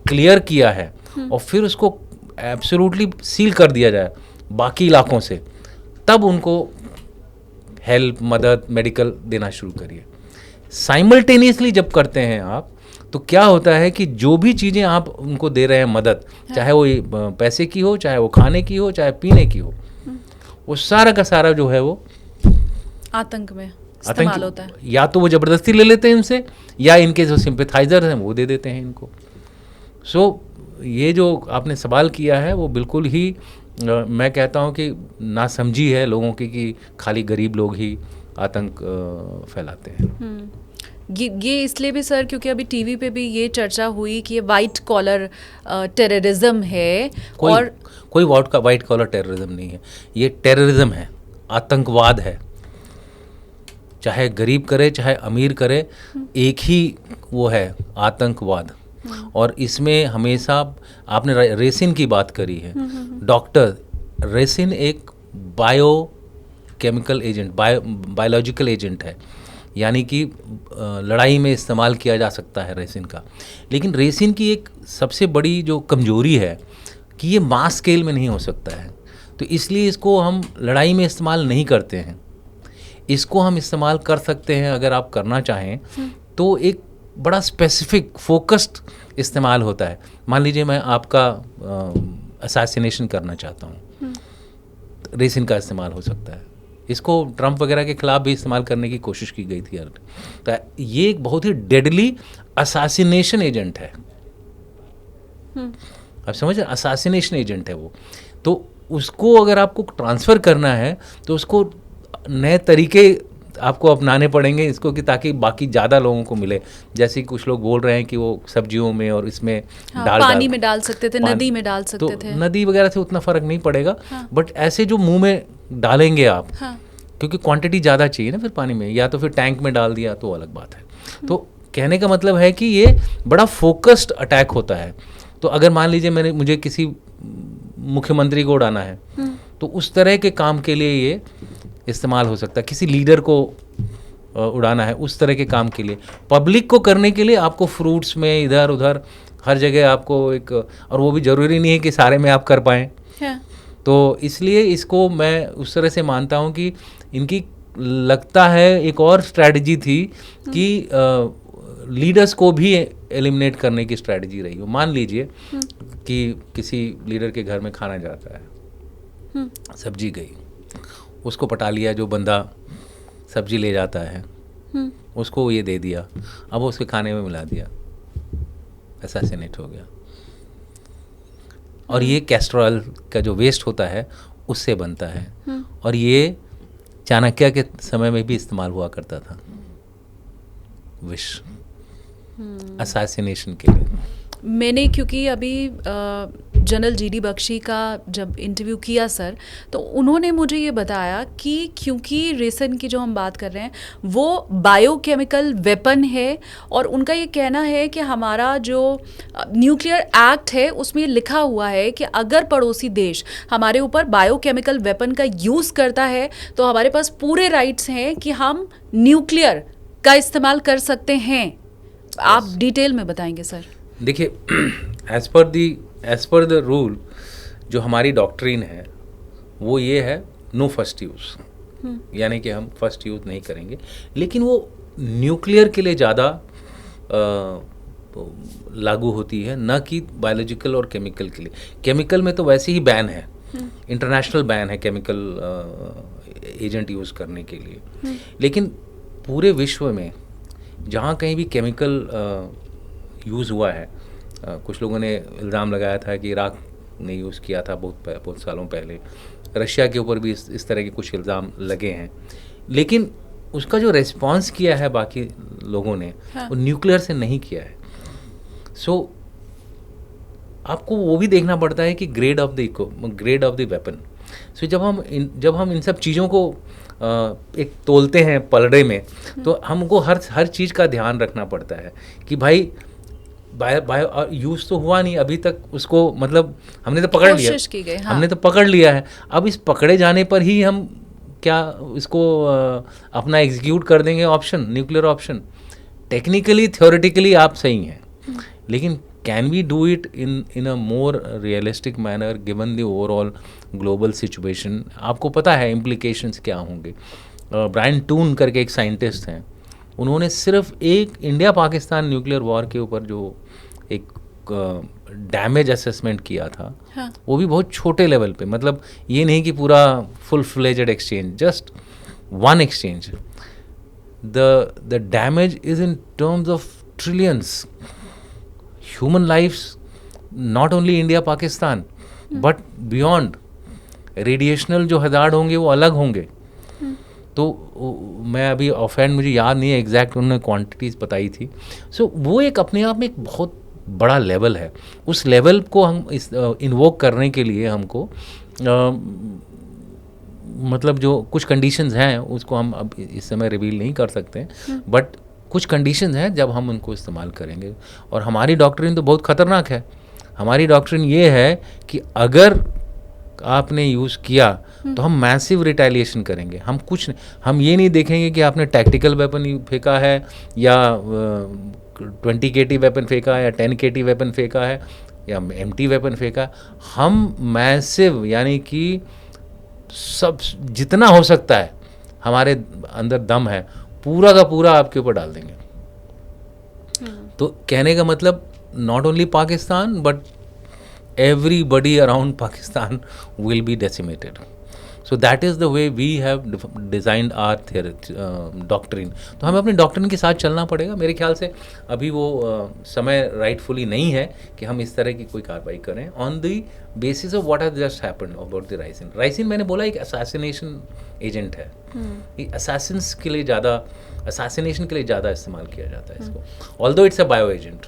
क्लियर किया है और फिर उसको एब्सोल्युटली सील कर दिया जाए बाकी इलाकों से, तब उनको हेल्प, मदद, मेडिकल देना शुरू करिए। साइमल्टेनियसली जब करते हैं आप, तो क्या होता है कि जो भी चीज़ें आप उनको दे रहे हैं मदद, चाहे वो पैसे की हो, चाहे वो खाने की हो, चाहे पीने की हो, वो सारा का सारा जो है वो आतंक में इस्तेमाल होता है। या तो वो ज़बरदस्ती ले लेते हैं इनसे, या इनके जो सिंपैथाइजर हैं वो दे देते हैं इनको। ये जो आपने सवाल किया है वो बिल्कुल ही मैं कहता हूँ कि नासमझी है लोगों की, कि खाली गरीब लोग ही आतंक फैलाते हैं। ये इसलिए भी सर, क्योंकि अभी टीवी पे भी ये चर्चा हुई कि ये वाइट कॉलर टेररिज्म है। कोई वाइट कॉलर टेररिज्म नहीं है, ये टेररिज्म है, आतंकवाद है। चाहे गरीब करे चाहे अमीर करे, एक ही वो है, आतंकवाद। और इसमें हमेशा आपने रेसिन की बात करी है, डॉक्टर रेसिन एक बायोकेमिकल एजेंट, बायोलॉजिकल एजेंट है, यानी कि लड़ाई में इस्तेमाल किया जा सकता है रेसिन का। लेकिन रेसिन की एक सबसे बड़ी जो कमजोरी है कि ये मास स्केल में नहीं हो सकता है, तो इसलिए इसको हम लड़ाई में इस्तेमाल नहीं करते हैं। इसको हम इस्तेमाल कर सकते हैं अगर आप करना चाहें तो, एक बड़ा स्पेसिफिक फोकस्ड इस्तेमाल होता है। मान लीजिए मैं आपका असैसिनेशन करना चाहता हूँ, रेसिन का इस्तेमाल हो सकता है। इसको ट्रंप वगैरह के खिलाफ भी इस्तेमाल करने की कोशिश की गई थी। तो ये एक बहुत ही डेडली असैसिनेशन एजेंट है। आप समझ रहे, असैसिनेशन एजेंट है वो। तो उसको अगर आपको ट्रांसफ़र करना है तो उसको नए तरीके आपको अपनाने पड़ेंगे इसको, कि ताकि बाकी ज़्यादा लोगों को मिले। जैसे कुछ लोग बोल रहे हैं कि वो सब्जियों में और इसमें पानी में डाल सकते थे, नदी में डाल सकते थे। नदी वगैरह से उतना फ़र्क नहीं पड़ेगा, बट ऐसे जो मुंह में डालेंगे आप, क्योंकि क्वांटिटी ज़्यादा चाहिए ना फिर पानी में, या तो फिर टैंक में डाल दिया तो अलग बात है। तो कहने का मतलब है कि ये बड़ा फोकस्ड अटैक होता है। तो अगर मान लीजिए मुझे किसी मुख्यमंत्री को उड़ाना है, तो उस तरह के काम के लिए ये इस्तेमाल हो सकता है। किसी लीडर को उड़ाना है, उस तरह के काम के लिए। पब्लिक को करने के लिए आपको फ्रूट्स में इधर उधर हर जगह आपको एक, और वो भी ज़रूरी नहीं है कि सारे में आप कर पाएँ। हाँ। तो इसलिए इसको मैं उस तरह से मानता हूँ कि इनकी लगता है एक और स्ट्रैटेजी थी कि लीडर्स को भी एलिमिनेट करने की स्ट्रैटेजी रही हो। मान लीजिए कि किसी लीडर के घर में खाना जाता है, सब्जी गई, उसको पटा लिया जो बंदा सब्जी ले जाता है, उसको ये दे दिया, अब वो उसके खाने में मिला दिया, असैसिनेट हो गया। और ये कैस्ट्रोल का जो वेस्ट होता है उससे बनता है, और ये चाणक्य के समय में भी इस्तेमाल हुआ करता था विष असैसिनेशन के लिए। मैंने क्योंकि अभी जनरल जीडी बख्शी का जब इंटरव्यू किया सर, तो उन्होंने मुझे ये बताया कि क्योंकि रेसन की जो हम बात कर रहे हैं वो बायोकेमिकल वेपन है, और उनका ये कहना है कि हमारा जो न्यूक्लियर एक्ट है उसमें ये लिखा हुआ है कि अगर पड़ोसी देश हमारे ऊपर बायोकेमिकल वेपन का यूज़ करता है तो हमारे पास पूरे राइट्स हैं कि हम न्यूक्लियर का इस्तेमाल कर सकते हैं। आप डिटेल में बताएंगे सर? देखिए, एज पर द रूल जो हमारी डॉक्ट्रिन है वो ये है, नो फर्स्ट यूज़, यानी कि हम फर्स्ट यूज़ नहीं करेंगे। लेकिन वो न्यूक्लियर के लिए ज़्यादा लागू होती है, ना कि बायोलॉजिकल और केमिकल के लिए। केमिकल में तो वैसे ही बैन है, इंटरनेशनल बैन है केमिकल एजेंट यूज़ करने के लिए। लेकिन पूरे विश्व में जहाँ कहीं भी केमिकल यूज़ हुआ है, कुछ लोगों ने इल्ज़ाम लगाया था कि इराक ने यूज़ किया था बहुत सालों पहले, रशिया के ऊपर भी इस तरह के कुछ इल्ज़ाम लगे हैं, लेकिन उसका जो रिस्पांस किया है बाकी लोगों ने, हाँ। वो न्यूक्लियर से नहीं किया है। सो आपको वो भी देखना पड़ता है कि ग्रेड ऑफ द वेपन। सो जब हम इन सब चीज़ों को एक तोलते हैं पलड़े में, तो हमको हर चीज़ का ध्यान रखना पड़ता है कि भाई बायो यूज़ तो हुआ नहीं अभी तक, उसको मतलब हमने तो पकड़ लिया, कोशिश की गई, हाँ। हमने तो पकड़ लिया है। अब इस पकड़े जाने पर ही हम क्या इसको अपना एग्जीक्यूट कर देंगे option, nuclear option. Technically theoretically आप सही हैं, लेकिन can we do it in a more realistic manner given the overall global situation? आपको पता है इम्प्लीकेशंस क्या होंगे। ब्रायन टून करके एक साइंटिस्ट हैं, उन्होंने सिर्फ एक इंडिया पाकिस्तान न्यूक्लियर वॉर के ऊपर जो एक डैमेज असेसमेंट किया था, हाँ। वो भी बहुत छोटे लेवल पे, मतलब ये नहीं कि पूरा full fledged exchange, just one exchange. The damage is in terms of trillions human lifes, not only India Pakistan but beyond. Radiational जो हज़ार्ड होंगे वो अलग होंगे। तो मैं अभी ऑफहैंड मुझे याद नहीं है एग्जैक्ट उन्होंने क्वांटिटीज़ बताई थी। सो वो एक अपने आप में एक बहुत बड़ा लेवल है। उस लेवल को हम इस इन्वोक करने के लिए हमको मतलब जो कुछ कंडीशंस हैं उसको हम अब इस समय रिवील नहीं कर सकते, बट कुछ कंडीशंस हैं जब हम उनको इस्तेमाल करेंगे। और हमारी डॉक्ट्रिन तो बहुत ख़तरनाक है। हमारी डॉक्ट्रिन ये है कि अगर आपने यूज़ किया तो हम मैसिव रिटेलिएशन करेंगे। हम ये नहीं देखेंगे कि आपने टैक्टिकल वेपन फेंका है या 20 KT वेपन फेंका है या 10 KT वेपन फेंका है या MT वेपन फेंका। हम मैसिव यानी कि सब जितना हो सकता है हमारे अंदर दम है पूरा का पूरा आपके ऊपर डाल देंगे। तो कहने का मतलब not only Pakistan but everybody around Pakistan will be decimated. So that is the way we have designed our doctrine. तो हमें अपनी डॉक्ट्रिन के साथ चलना पड़ेगा। मेरे ख्याल से अभी वो समय राइटफुली नहीं है कि हम इस तरह की कोई कार्रवाई करें on the basis of what has just happened about the ricin. Ricin मैंने बोला एक असैसिनेशन एजेंट है। असैसिन्स के लिए ज़्यादा, असैसिनेशन के लिए ज़्यादा इस्तेमाल किया जाता है इसको, although it's a bio agent.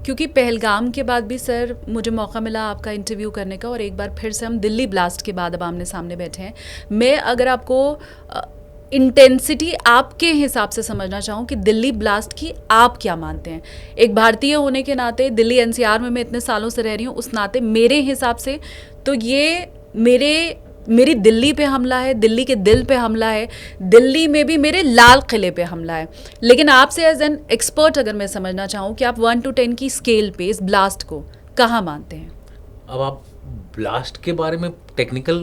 क्योंकि पहलगाम के बाद भी सर मुझे मौका मिला आपका इंटरव्यू करने का, और एक बार फिर से हम दिल्ली ब्लास्ट के बाद अब आमने सामने बैठे हैं। मैं अगर आपको इंटेंसिटी आपके हिसाब से समझना चाहूँ कि दिल्ली ब्लास्ट की आप क्या मानते हैं, एक भारतीय होने के नाते, दिल्ली NCR में मैं इतने सालों से रह रही हूँ, उस नाते मेरे हिसाब से तो ये मेरे मेरी दिल्ली पे हमला है, दिल्ली के दिल पे हमला है, दिल्ली में भी मेरे लाल किले पे हमला है। लेकिन आपसे एज एन एक्सपर्ट अगर मैं समझना चाहूँ कि आप 1 to 10 की स्केल पे इस ब्लास्ट को कहाँ मानते हैं? अब आप ब्लास्ट के बारे में टेक्निकल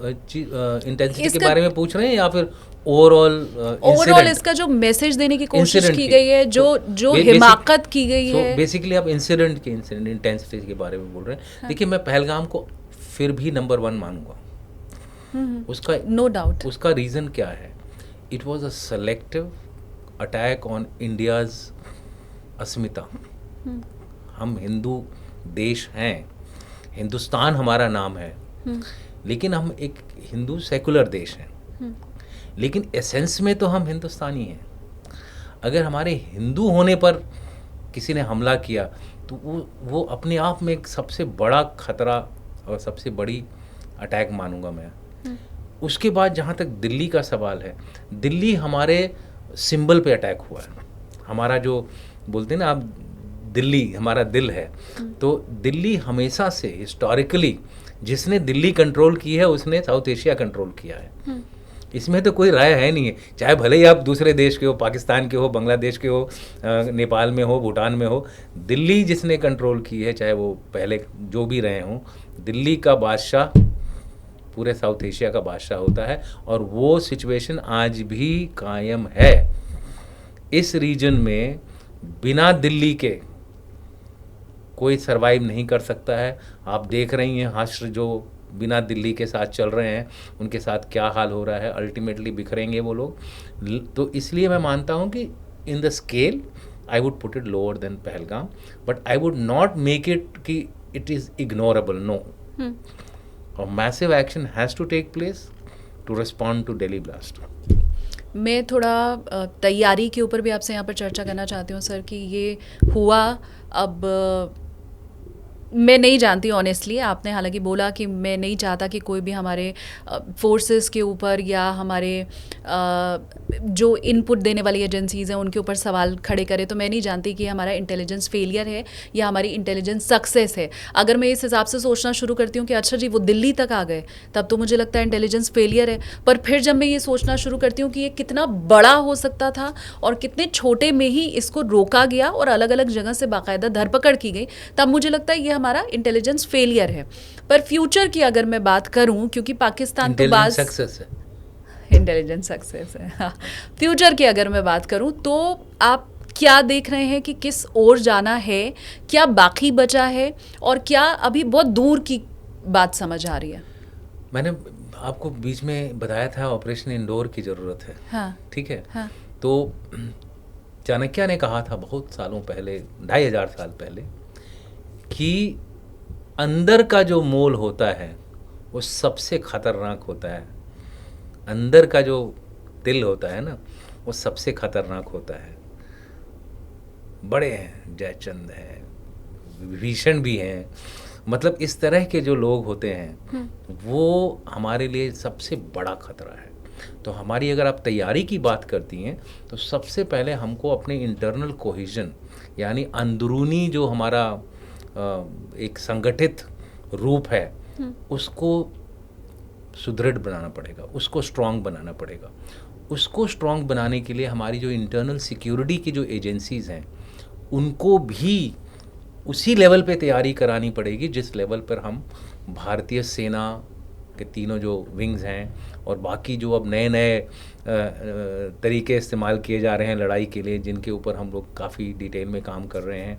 इंटेंसिटी के इसका- बारे में पूछ रहे हैं या फिर ओवरऑल इसका जो मैसेज देने की कोशिश Incident की की। गई है, जो हिमाकत की गई है। बेसिकली आप इंसिडेंट इंटेंसिटी के बारे में बोल रहे हैं। देखिए, मैं पहलगाम को फिर भी नंबर 1 मानूंगा। उसका नो डाउट। उसका रीज़न क्या है? It was a selective attack on India's अस्मिता। हम हिंदू देश हैं, हिंदुस्तान हमारा नाम है, लेकिन हम एक हिंदू सेकुलर देश हैं, लेकिन एसेंस में तो हम हिंदुस्तानी हैं। अगर हमारे हिंदू होने पर किसी ने हमला किया तो वो अपने आप में एक सबसे बड़ा खतरा और सबसे बड़ी अटैक मानूंगा मैं। उसके बाद जहाँ तक दिल्ली का सवाल है, दिल्ली हमारे सिंबल पे अटैक हुआ है। हमारा जो बोलते हैं ना आप, दिल्ली हमारा दिल है। तो दिल्ली हमेशा से हिस्टोरिकली जिसने दिल्ली कंट्रोल की है उसने साउथ एशिया कंट्रोल किया है। इसमें तो कोई राय है नहीं है, चाहे भले ही आप दूसरे देश के हो, पाकिस्तान के हो, बांग्लादेश के हो, नेपाल में हो, भूटान में हो, दिल्ली जिसने कंट्रोल की है, चाहे वो पहले जो भी रहे हों, दिल्ली का बादशाह पूरे साउथ एशिया का बादशाह होता है। और वो सिचुएशन आज भी कायम है। इस रीजन में बिना दिल्ली के कोई सरवाइव नहीं कर सकता है। आप देख रही हैं हश्र जो बिना दिल्ली के साथ चल रहे हैं, उनके साथ क्या हाल हो रहा है। अल्टीमेटली बिखरेंगे वो लोग। तो इसलिए मैं मानता हूँ कि in the scale I would put it lower than Pahalgam, but I would not make it कि इट इज़ इग्नोरेबल, नो। और massive action has to take place to respond to Delhi blast. मैं थोड़ा तैयारी के ऊपर भी आपसे यहाँ पर चर्चा करना चाहती हूँ सर, कि ये हुआ। अब मैं नहीं जानती ऑनेस्टली, आपने हालांकि बोला कि मैं नहीं चाहता कि कोई भी हमारे फोर्सेस के ऊपर या हमारे जो इनपुट देने वाली एजेंसीज़ हैं उनके ऊपर सवाल खड़े करे। तो मैं नहीं जानती कि हमारा इंटेलिजेंस फेलियर है या हमारी इंटेलिजेंस सक्सेस है। अगर मैं इस हिसाब से सोचना शुरू करती हूँ कि अच्छा जी वो दिल्ली तक आ गए, तब तो मुझे लगता है इंटेलिजेंस फेलियर है। पर फिर जब मैं ये सोचना शुरू करती हूँ कि ये कितना बड़ा हो सकता था और कितने छोटे में ही इसको रोका गया और अलग अलग जगह से बाकायदा धरपकड़ की गई, तब मुझे लगता है ये हमारा इंटेलिजेंस फेलियर है। पर फ्यूचर की अगर मैं बात करूं, क्योंकि पाकिस्तान तो बात सक्सेस है, इंटेलिजेंस सक्सेस है, हाँ। फ्यूचर की अगर मैं बात करूं तो आप क्या देख रहे हैं कि किस ओर जाना है, क्या बाकी बचा है और क्या अभी बहुत दूर की बात समझ आ रही है? मैंने आपको बीच में बताया था ऑपरेशन इंडोर की ज़रूरत है। हाँ, ठीक है। हाँ। तो चाणक्य ने कहा था बहुत सालों पहले, 2500 साल पहले, कि अंदर का जो मोल होता है वो सबसे खतरनाक होता है। अंदर का जो दिल होता है ना, वो सबसे खतरनाक होता है। बड़े हैं, जयचंद हैं, विभीषण भी हैं, मतलब इस तरह के जो लोग होते हैं वो हमारे लिए सबसे बड़ा खतरा है। तो हमारी अगर आप तैयारी की बात करती हैं तो सबसे पहले हमको अपने इंटरनल कोहेजन, यानी अंदरूनी जो हमारा एक संगठित रूप है, उसको सुदृढ़ बनाना पड़ेगा, उसको स्ट्रॉन्ग बनाना पड़ेगा। उसको स्ट्रॉन्ग बनाने के लिए हमारी जो इंटरनल सिक्योरिटी की जो एजेंसीज़ हैं उनको भी उसी लेवल पे तैयारी करानी पड़ेगी जिस लेवल पर हम भारतीय सेना के तीनों जो विंग्स हैं और बाकी जो अब नए नए तरीके इस्तेमाल किए जा रहे हैं लड़ाई के लिए, जिनके ऊपर हम लोग काफ़ी डिटेल में काम कर रहे हैं,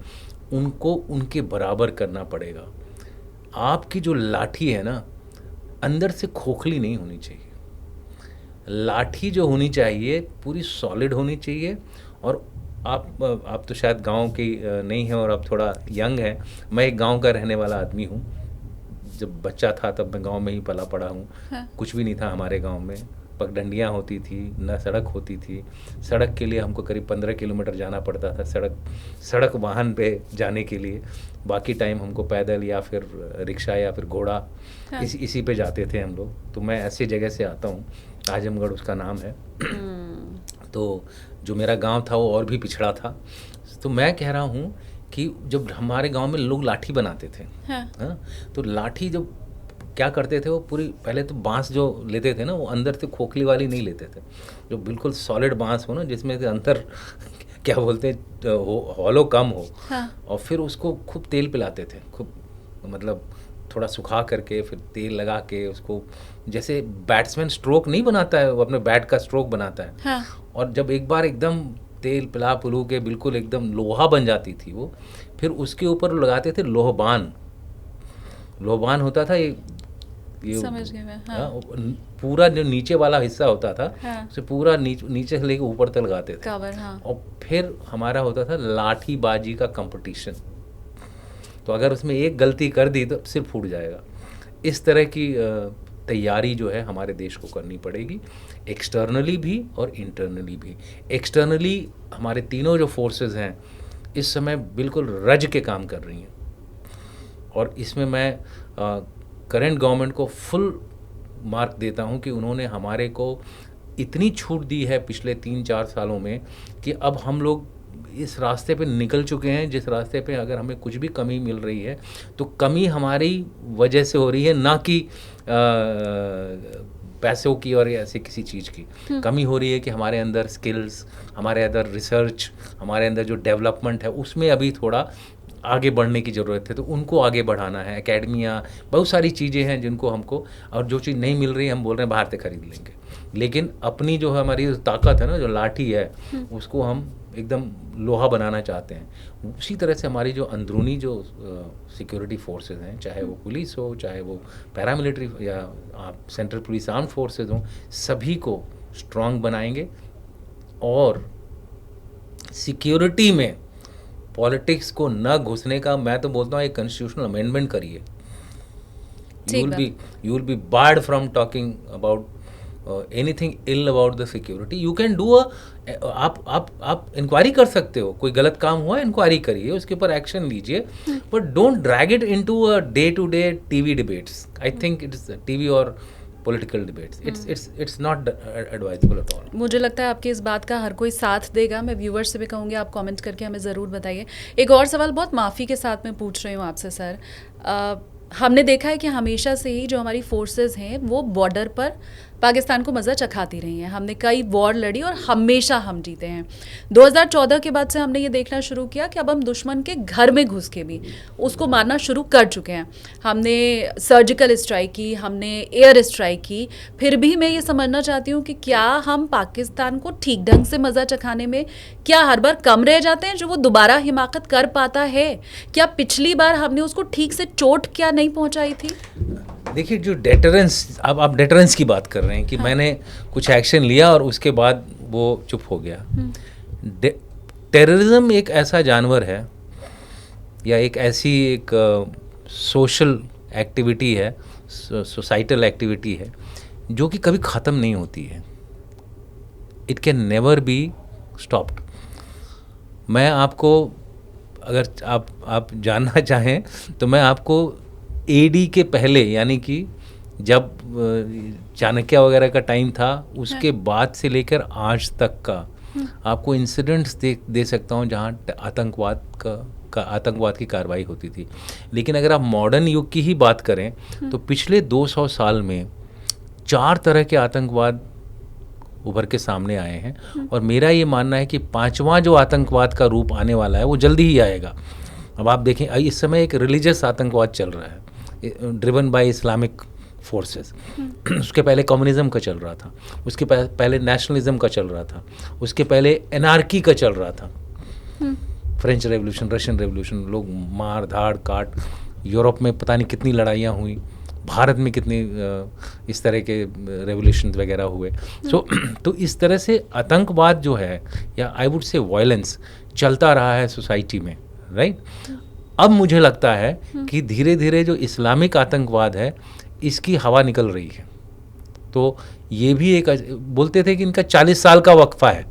उनको उनके बराबर करना पड़ेगा। आपकी जो लाठी है ना, अंदर से खोखली नहीं होनी चाहिए। लाठी जो होनी चाहिए पूरी सॉलिड होनी चाहिए। और आप तो शायद गांव की नहीं हैं और आप थोड़ा यंग हैं। मैं एक गांव का रहने वाला आदमी हूँ। जब बच्चा था तब मैं गांव में ही पला पड़ा हूँ। हाँ। कुछ भी नहीं था हमारे गांव में, पगडंडियाँ होती थी, न सड़क होती थी। सड़क के लिए हमको करीब 15 किलोमीटर जाना पड़ता था सड़क वाहन पे जाने के लिए। बाकी टाइम हमको पैदल या फिर रिक्शा या फिर घोड़ा, हाँ। इसी पे जाते थे हम लोग। तो मैं ऐसी जगह से आता हूँ, आजमगढ़ उसका नाम है। तो जो मेरा गांव था वो और भी पिछड़ा था। तो मैं कह रहा हूँ कि जब हमारे गांव में लोग लाठी बनाते थे, हाँ। हाँ, तो लाठी जब क्या करते थे वो पूरी, पहले तो बांस जो लेते थे ना वो अंदर से खोखली वाली नहीं लेते थे, जो बिल्कुल सॉलिड बांस हो ना जिसमें से अंदर क्या बोलते हैं हॉलो कम हो, हाँ। और फिर उसको खूब तेल पिलाते थे, खूब मतलब थोड़ा सुखा करके फिर तेल लगा के उसको, जैसे बैट्समैन स्ट्रोक नहीं बनाता है, वो अपने बैट का स्ट्रोक बनाता है, हाँ। और जब एक बार एकदम तेल पिला पुलू के बिल्कुल एकदम लोहा बन जाती थी वो, फिर उसके ऊपर लगाते थे लोहबान। लोहबान होता था ये समझ गई मैं। हाँ। हाँ, पूरा जो नीचे वाला हिस्सा होता था हाँ। उसे पूरा नीचे से लेके ऊपर तक लगाते थे, कवर। हाँ। और फिर हमारा होता था लाठीबाजी का कंपटीशन, तो अगर उसमें एक गलती कर दी तो सिर फूट जाएगा। इस तरह की तैयारी जो है हमारे देश को करनी पड़ेगी, एक्सटर्नली भी और इंटरनली भी। एक्सटर्नली हमारे तीनों जो फोर्सेस हैं इस समय बिल्कुल रज के काम कर रही हैं, और इसमें मैं करंट गवर्नमेंट को फुल मार्क देता हूं कि उन्होंने हमारे को इतनी छूट दी है पिछले 3-4 सालों में कि अब हम लोग इस रास्ते पे निकल चुके हैं, जिस रास्ते पे अगर हमें कुछ भी कमी मिल रही है तो कमी हमारी वजह से हो रही है, ना कि पैसों की और ऐसे किसी चीज़ की कमी हो रही है कि हमारे अंदर स्किल्स, हमारे अंदर रिसर्च, हमारे अंदर जो डेवलपमेंट है उसमें अभी थोड़ा आगे बढ़ने की ज़रूरत है, तो उनको आगे बढ़ाना है। एकेडमियाँ, बहुत सारी चीज़ें हैं जिनको हमको, और जो चीज़ नहीं मिल रही हम बोल रहे हैं बाहर से खरीद लेंगे, लेकिन अपनी जो हमारी ताकत है ना, जो लाठी है उसको हम एकदम लोहा बनाना चाहते हैं। उसी तरह से हमारी जो अंदरूनी जो सिक्योरिटी फोर्सेस हैं, चाहे वो पुलिस हो, चाहे वो पैरामिलिट्री या आप सेंट्रल पुलिस आर्म फोर्सेस हों, सभी को स्ट्रांग बनाएंगे, और सिक्योरिटी में पॉलिटिक्स को न घुसने का मैं तो बोलता हूँ एक कॉन्स्टिट्यूशनल अमेंडमेंट करिए। You will be barred from talking about anything ill about the security. You can do आप इंक्वायरी कर सकते हो, कोई गलत काम हुआ इंक्वायरी करिए, उसके ऊपर एक्शन लीजिए, but don't drag it into a day to day TV debates. I think it's TV और political debates, it's not advisable at all. मुझे लगता है आपकी इस बात का हर कोई साथ देगा। मैं व्यूवर्स से भी कहूँगी आप कमेंट करके हमें ज़रूर बताइए। एक और सवाल बहुत माफ़ी के साथ मैं पूछ रही हूँ आपसे सर, हमने देखा है कि हमेशा से ही जो हमारी फोर्सेस हैं वो बॉर्डर पर पाकिस्तान को मज़ा चखाती रही हैं। हमने कई वॉर लड़ी और हमेशा हम जीते हैं। 2014 के बाद से हमने ये देखना शुरू किया कि अब हम दुश्मन के घर में घुस के भी उसको मारना शुरू कर चुके हैं। हमने सर्जिकल स्ट्राइक की, हमने एयर स्ट्राइक की, फिर भी मैं ये समझना चाहती हूँ कि क्या हम पाकिस्तान को ठीक ढंग से मज़ा चखाने में क्या हर बार कम रह जाते हैं जो वो दोबारा हिमाकत कर पाता है? क्या पिछली बार हमने उसको ठीक से चोट क्या नहीं पहुँचाई थी? देखिए, जो डेटरेंस, अब आप डेटरेंस की बात कर रहे हैं कि मैंने कुछ एक्शन लिया और उसके बाद वो चुप हो गया। टेररिज्म एक ऐसा जानवर है या एक ऐसी एक सोशल एक्टिविटी है, सोसाइटल एक्टिविटी है, जो कि कभी ख़त्म नहीं होती है। It can never be stopped. मैं आपको, अगर आप जानना चाहें तो मैं आपको एडी के पहले, यानी कि जब चाणक्य वगैरह का टाइम था, उसके बाद से लेकर आज तक का आपको इंसिडेंट्स दे सकता हूँ जहाँ आतंकवाद की कार्रवाई होती थी। लेकिन अगर आप मॉडर्न युग की ही बात करें तो पिछले 200 साल में 4 तरह के आतंकवाद उभर के सामने आए हैं, और मेरा ये मानना है कि 5वां जो आतंकवाद का रूप आने वाला है वो जल्दी ही आएगा। अब आप देखें, इस समय एक रिलीजियस आतंकवाद चल रहा है, ड्रिवन बाय इस्लामिक फोर्सेस। उसके पहले कम्युनिज्म का चल रहा था, उसके पहले नेशनलिज्म का चल रहा था, उसके पहले एनार्की का चल रहा था, फ्रेंच रेवोल्यूशन, रशियन रेवोल्यूशन, लोग मार धाड़ काट, यूरोप में पता नहीं कितनी लड़ाइयाँ हुई, भारत में कितनी इस तरह के रेवोल्यूशन वगैरह हुए। तो इस तरह से आतंकवाद जो है, या आई वुड से वायलेंस, चलता रहा है सोसाइटी में, राइट। अब मुझे लगता है कि धीरे धीरे जो इस्लामिक आतंकवाद है इसकी हवा निकल रही है। तो ये भी एक, बोलते थे कि इनका 40 साल का वक्फा है,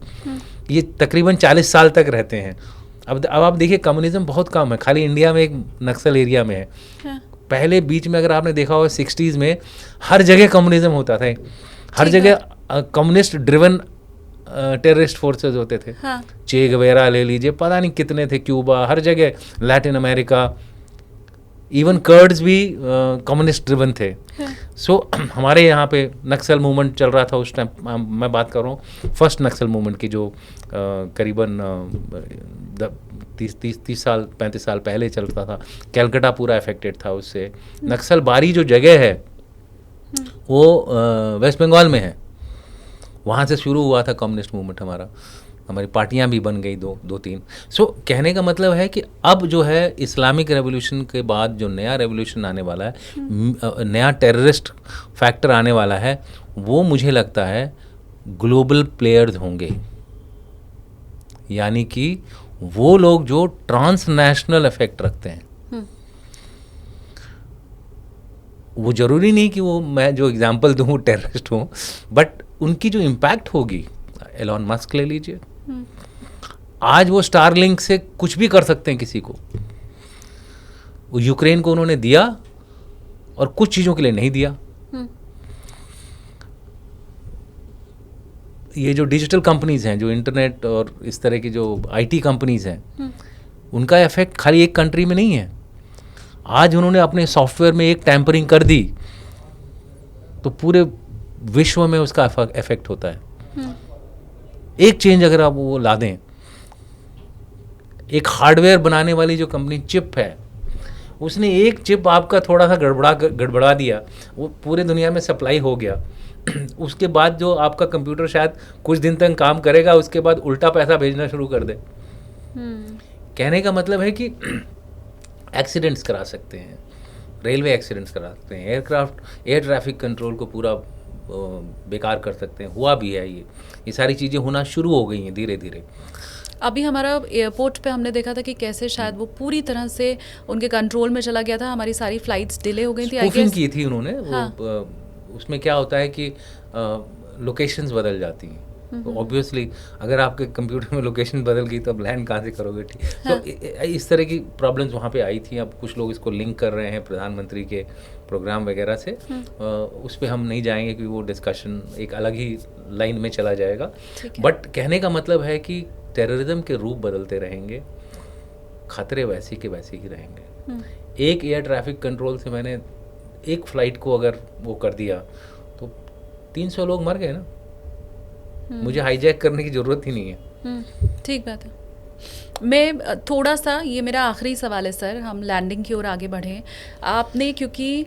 ये तकरीबन 40 साल तक रहते हैं। अब आप देखिए, कम्युनिज्म बहुत कम है, खाली इंडिया में एक नक्सल एरिया में है। पहले बीच में अगर आपने देखा होगा 60s में हर जगह कम्युनिज्म होता था, हर जगह कम्युनिस्ट ड्रिवन टेररिस्ट फोर्सेस होते थे। चे गवेरा ले लीजिए, पता नहीं कितने थे, क्यूबा, हर जगह, लैटिन अमेरिका, इवन कर्ड्स भी कम्युनिस्ट ड्रिवन थे। सो हमारे यहाँ पे नक्सल मूवमेंट चल रहा था उस टाइम, मैं बात कर रहा हूँ फर्स्ट नक्सल मूवमेंट की, जो करीबन 30 साल 35 साल पहले चलता था। कैलकाटा पूरा अफेक्टेड था उससे। नक्सल बारी जो जगह है वो वेस्ट बंगाल में है, वहाँ से शुरू हुआ था कम्युनिस्ट मूवमेंट हमारा। हमारी पार्टियां भी बन गई दो तीन। सो कहने का मतलब है कि अब जो है इस्लामिक रेवोल्यूशन के बाद जो नया रेवोल्यूशन आने वाला है, नया टेररिस्ट फैक्टर आने वाला है, वो मुझे लगता है ग्लोबल प्लेयर्स होंगे। यानी कि वो लोग जो ट्रांसनेशनल इफेक्ट रखते हैं। वो ज़रूरी नहीं कि वो मैं जो एग्जांपल दूँ टेररिस्ट हूँ, बट उनकी जो इम्पैक्ट होगी, एलॉन मस्क ले लीजिए, आज वो स्टारलिंक से कुछ भी कर सकते हैं किसी को। वो यूक्रेन को उन्होंने दिया और कुछ चीज़ों के लिए नहीं दिया। ये जो डिजिटल कंपनीज हैं, जो इंटरनेट और इस तरह की जो आईटी कंपनीज हैं, उनका इफेक्ट खाली एक कंट्री में नहीं है। आज उन्होंने अपने सॉफ्टवेयर में एक टैंपरिंग कर दी तो पूरे विश्व में उसका इफेक्ट होता है। एक चेंज अगर आप वो ला दें, एक हार्डवेयर बनाने वाली जो कंपनी चिप है, उसने एक चिप आपका थोड़ा सा गड़बड़ा दिया, वो पूरे दुनिया में सप्लाई हो गया। उसके बाद जो आपका कंप्यूटर शायद कुछ दिन तक काम करेगा, उसके बाद उल्टा पैसा भेजना शुरू कर दे। कहने का मतलब है कि एक्सीडेंट्स करा सकते हैं, रेलवे एक्सीडेंट्स करा सकते हैं, एयर ट्रैफिक कंट्रोल को पूरा बेकार कर सकते हैं। हुआ भी है, ये सारी चीज़ें होना शुरू हो गई हैं धीरे धीरे। अभी हमारा एयरपोर्ट पे हमने देखा था कि कैसे शायद वो पूरी तरह से उनके कंट्रोल में चला गया था, हमारी सारी फ्लाइट्स डिले हो गई थी। स्पूफिंग की थी उन्होंने। हाँ। उसमें क्या होता है कि लोकेशंस बदल जाती हैं, तो ऑब्वियसली अगर आपके कंप्यूटर में लोकेशन बदल गई तो अब लैंड कहाँ से करोगे? ठीक। हाँ। तो इस तरह की प्रॉब्लम्स वहाँ पे आई थी। अब कुछ लोग इसको लिंक कर रहे हैं प्रधानमंत्री के प्रोग्राम वगैरह से। उस पर हम नहीं जाएंगे क्योंकि वो डिस्कशन एक अलग ही लाइन में चला जाएगा। बट कहने का मतलब है कि टेररिज्म के रूप बदलते रहेंगे, खतरे वैसे के वैसे ही रहेंगे। एक एयर ट्रैफिक कंट्रोल से मैंने एक फ़्लाइट को अगर वो कर दिया तो 300 लोग मर गए ना। मुझे हाईजैक करने की ज़रूरत ही नहीं है। ठीक बात है। मैं थोड़ा सा, ये मेरा आखिरी सवाल है सर, हम लैंडिंग की ओर आगे बढ़ें। आपने क्योंकि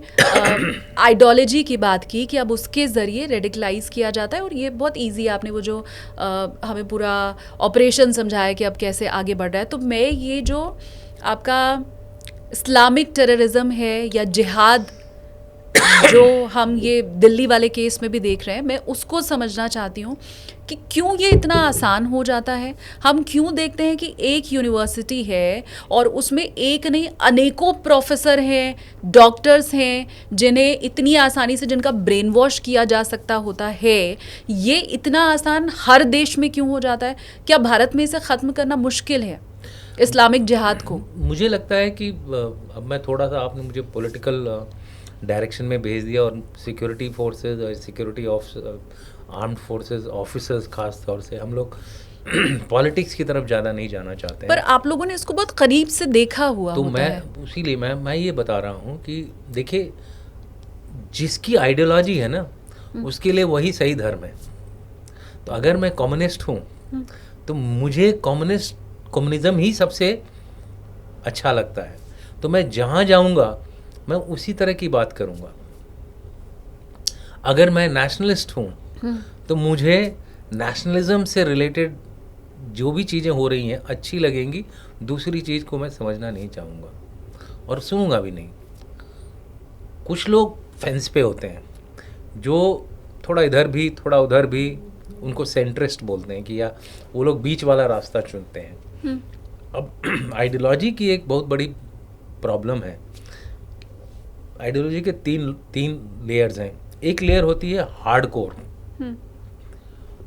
आइडियोलॉजी की बात की कि अब उसके ज़रिए रेडिकलाइज किया जाता है, और ये बहुत इजी है, आपने वो जो हमें पूरा ऑपरेशन समझाया कि अब कैसे आगे बढ़ रहा है। तो मैं ये जो आपका इस्लामिक टेररिज्म है या जिहाद जो हम ये दिल्ली वाले केस में भी देख रहे हैं, मैं उसको समझना चाहती हूँ कि क्यों ये इतना आसान हो जाता है। हम क्यों देखते हैं कि एक यूनिवर्सिटी है और उसमें एक नहीं अनेकों प्रोफेसर हैं, डॉक्टर्स हैं, जिन्हें इतनी आसानी से, जिनका ब्रेन वॉश किया जा सकता होता है, ये इतना आसान हर देश में क्यों हो जाता है? क्या भारत में इसे ख़त्म करना मुश्किल है, इस्लामिक जिहाद को? मुझे लगता है कि अब मैं थोड़ा सा, आपने मुझे पॉलिटिकल डायरेक्शन में भेज दिया, और सिक्योरिटी फोर्सेस और सिक्योरिटी आर्म्ड फोर्सेस ऑफिसर्स खास तौर से, हम लोग पॉलिटिक्स की तरफ ज़्यादा नहीं जाना चाहते हैं। पर आप लोगों ने इसको बहुत करीब से देखा हुआ तो होता है। इसीलिए मैं ये बता रहा हूँ कि देखिए, जिसकी आइडियोलॉजी है ना, उसके लिए वही सही धर्म है। तो अगर मैं कम्युनिस्ट हूँ तो मुझे कम्युनिज्म ही सबसे अच्छा लगता है। तो मैं जहाँ जाऊँगा मैं उसी तरह की बात करूँगा। अगर मैं नेशनलिस्ट हूँ तो मुझे नेशनलिज्म से रिलेटेड जो भी चीज़ें हो रही हैं अच्छी लगेंगी, दूसरी चीज़ को मैं समझना नहीं चाहूँगा और सुनूंगा भी नहीं। कुछ लोग फेंस पे होते हैं, जो थोड़ा इधर भी थोड़ा उधर भी, उनको सेंट्रिस्ट बोलते हैं कि, या वो लोग बीच वाला रास्ता चुनते हैं। अब आइडियोलॉजी की एक बहुत बड़ी प्रॉब्लम है। आइडियोलॉजी के तीन लेयर्स हैं। एक लेयर होती है हार्डकोर,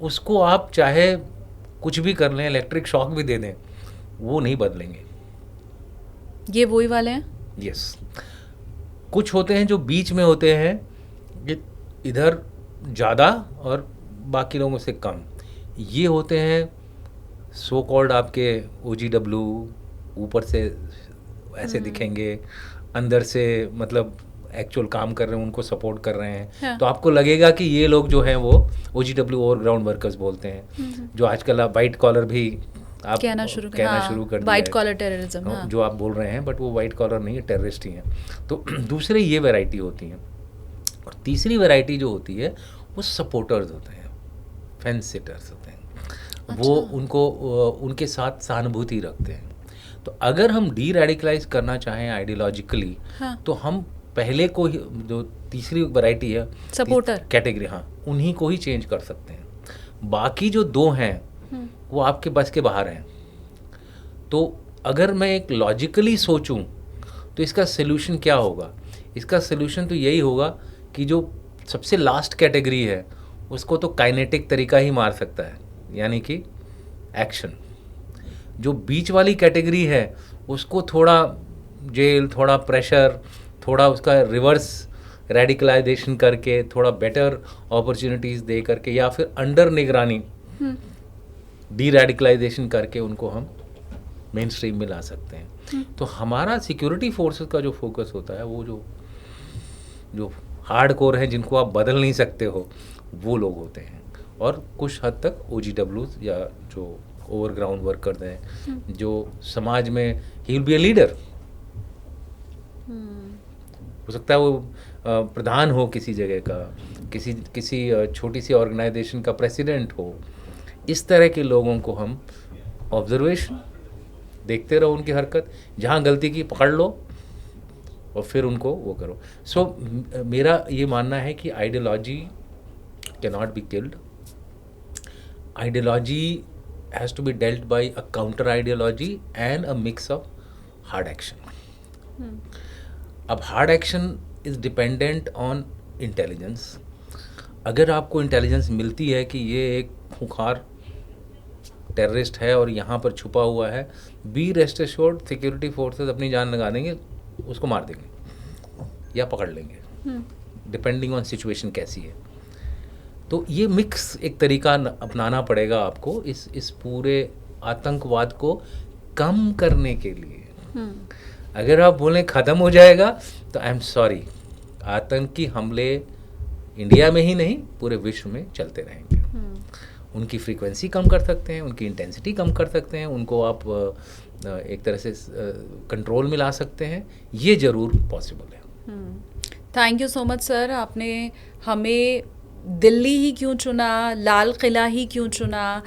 उसको आप चाहे कुछ भी कर लें, इलेक्ट्रिक शॉक भी दे दें, वो नहीं बदलेंगे। ये वही वाले हैं? यस। कुछ होते हैं जो बीच में होते हैं, ये इधर ज़्यादा और बाकी लोगों से कम। ये होते हैं सो कॉल्ड आपके OGW, ऊपर से ऐसे दिखेंगे, अंदर से मतलब एक्चुअल काम कर रहे हैं उनको सपोर्ट कर रहे हैं, हाँ। तो आपको लगेगा कि ये लोग जो हैं वो OGW ओवरग्राउंड वर्कर्स बोलते हैं, जो आजकल आप वाइट कॉलर भी आप कहना शुरू शुरू कर दिया वाइट है। कॉलर टेररिज्म, हाँ। जो आप बोल रहे हैं, बट वो वाइट कॉलर नहीं है, टेररिस्ट ही हैं। तो दूसरे ये वैरायटी होती हैं। और तीसरी वैरायटी जो होती है वो सपोर्टर्स होते हैं, फेंस सिटर्स होते हैं। वो उनको उनके साथ सहानुभूति रखते हैं। तो अगर हम डी रेडिकलाइज करना चाहें आइडियोलॉजिकली, हाँ। तो हम पहले को ही, जो तीसरी वैरायटी है सपोर्टर कैटेगरी, हाँ, उन्हीं को ही चेंज कर सकते हैं। बाकी जो दो हैं वो आपके बस के बाहर हैं। तो अगर मैं एक लॉजिकली सोचूं तो इसका सलूशन क्या होगा? इसका सलूशन तो यही होगा कि जो सबसे लास्ट कैटेगरी है उसको तो काइनेटिक तरीका ही मार सकता है, यानी कि एक्शन। जो बीच वाली कैटेगरी है उसको थोड़ा जेल, थोड़ा प्रेशर, थोड़ा उसका रिवर्स रेडिकलाइजेशन करके, थोड़ा बेटर अपॉर्चुनिटीज़ दे करके, या फिर अंडर निगरानी डी रेडिकलाइजेशन करके उनको हम मेन स्ट्रीम में ला सकते हैं। तो हमारा सिक्योरिटी फोर्सेस का जो फोकस होता है वो जो हार्ड कोर हैं, जिनको आप बदल नहीं सकते हो, वो लोग होते हैं। और कुछ हद तक OGWs या जो ओवरग्राउंड वर्कर्स हैं, जो समाज में he will be a leader, हो सकता है वो प्रधान हो किसी जगह का, किसी छोटी सी ऑर्गेनाइजेशन का प्रेसिडेंट हो। इस तरह के लोगों को हम ऑब्जर्वेशन देखते रहो, उनकी हरकत, जहाँ गलती की पकड़ लो और फिर उनको वो करो। सो मेरा ये मानना है कि ideology can not be killed. Ideology has to be dealt by a counter ideology and a mix of hard action. अब hard action is dependent on intelligence. अगर आपको इंटेलिजेंस मिलती है कि ये एक खूंखार टेररिस्ट है और यहाँ पर छुपा हुआ है, be rest assured security forces अपनी जान लगा देंगे, उसको मार देंगे या पकड़ लेंगे, डिपेंडिंग ऑन सिचुएशन कैसी है। तो ये मिक्स एक तरीका अपनाना पड़ेगा आपको इस पूरे आतंकवाद को कम करने के लिए। अगर आप बोलें ख़त्म हो जाएगा, तो आई एम सॉरी, आतंकी हमले इंडिया में ही नहीं पूरे विश्व में चलते रहेंगे। उनकी फ्रीक्वेंसी कम कर सकते हैं, उनकी इंटेंसिटी कम कर सकते हैं, उनको आप एक तरह से कंट्रोल में ला सकते हैं, ये ज़रूर पॉसिबल है। Thank you so much sir. आपने हमें दिल्ली ही क्यों चुना, लाल किला ही क्यों चुना,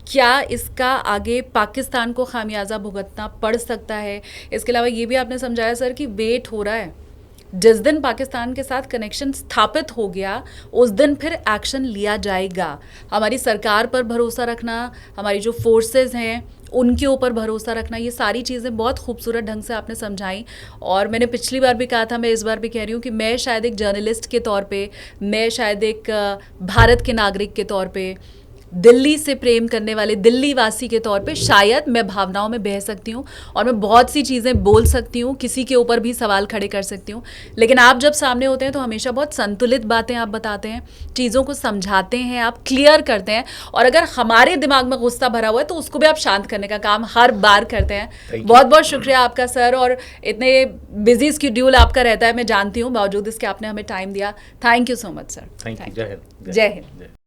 क्या इसका आगे पाकिस्तान को खामियाजा भुगतना पड़ सकता है, इसके अलावा ये भी आपने समझाया सर कि वेट हो रहा है, जिस दिन पाकिस्तान के साथ कनेक्शन स्थापित हो गया उस दिन फिर एक्शन लिया जाएगा। हमारी सरकार पर भरोसा रखना, हमारी जो फोर्सेस हैं उनके ऊपर भरोसा रखना, ये सारी चीज़ें बहुत खूबसूरत ढंग से आपने समझाई। और मैंने पिछली बार भी कहा था, मैं इस बार भी कह रही हूँ कि मैं शायद एक जर्नलिस्ट के तौर पे, मैं शायद एक भारत के नागरिक के तौर पे, दिल्ली से प्रेम करने वाले दिल्ली वासी के तौर पे शायद मैं भावनाओं में बह सकती हूँ और मैं बहुत सी चीज़ें बोल सकती हूँ, किसी के ऊपर भी सवाल खड़े कर सकती हूँ। लेकिन आप जब सामने होते हैं तो हमेशा बहुत संतुलित बातें आप बताते हैं, चीज़ों को समझाते हैं, आप क्लियर करते हैं। और अगर हमारे दिमाग में गुस्सा भरा हुआ है तो उसको भी आप शांत करने का काम हर बार करते हैं। बहुत बहुत शुक्रिया आपका सर। और इतने बिजी स्केड्यूल आपका रहता है, मैं जानती हूँ, बावजूद इसके आपने हमें टाइम दिया। Thank you so much sir. Thank you. जय हिंद। जय हिंद।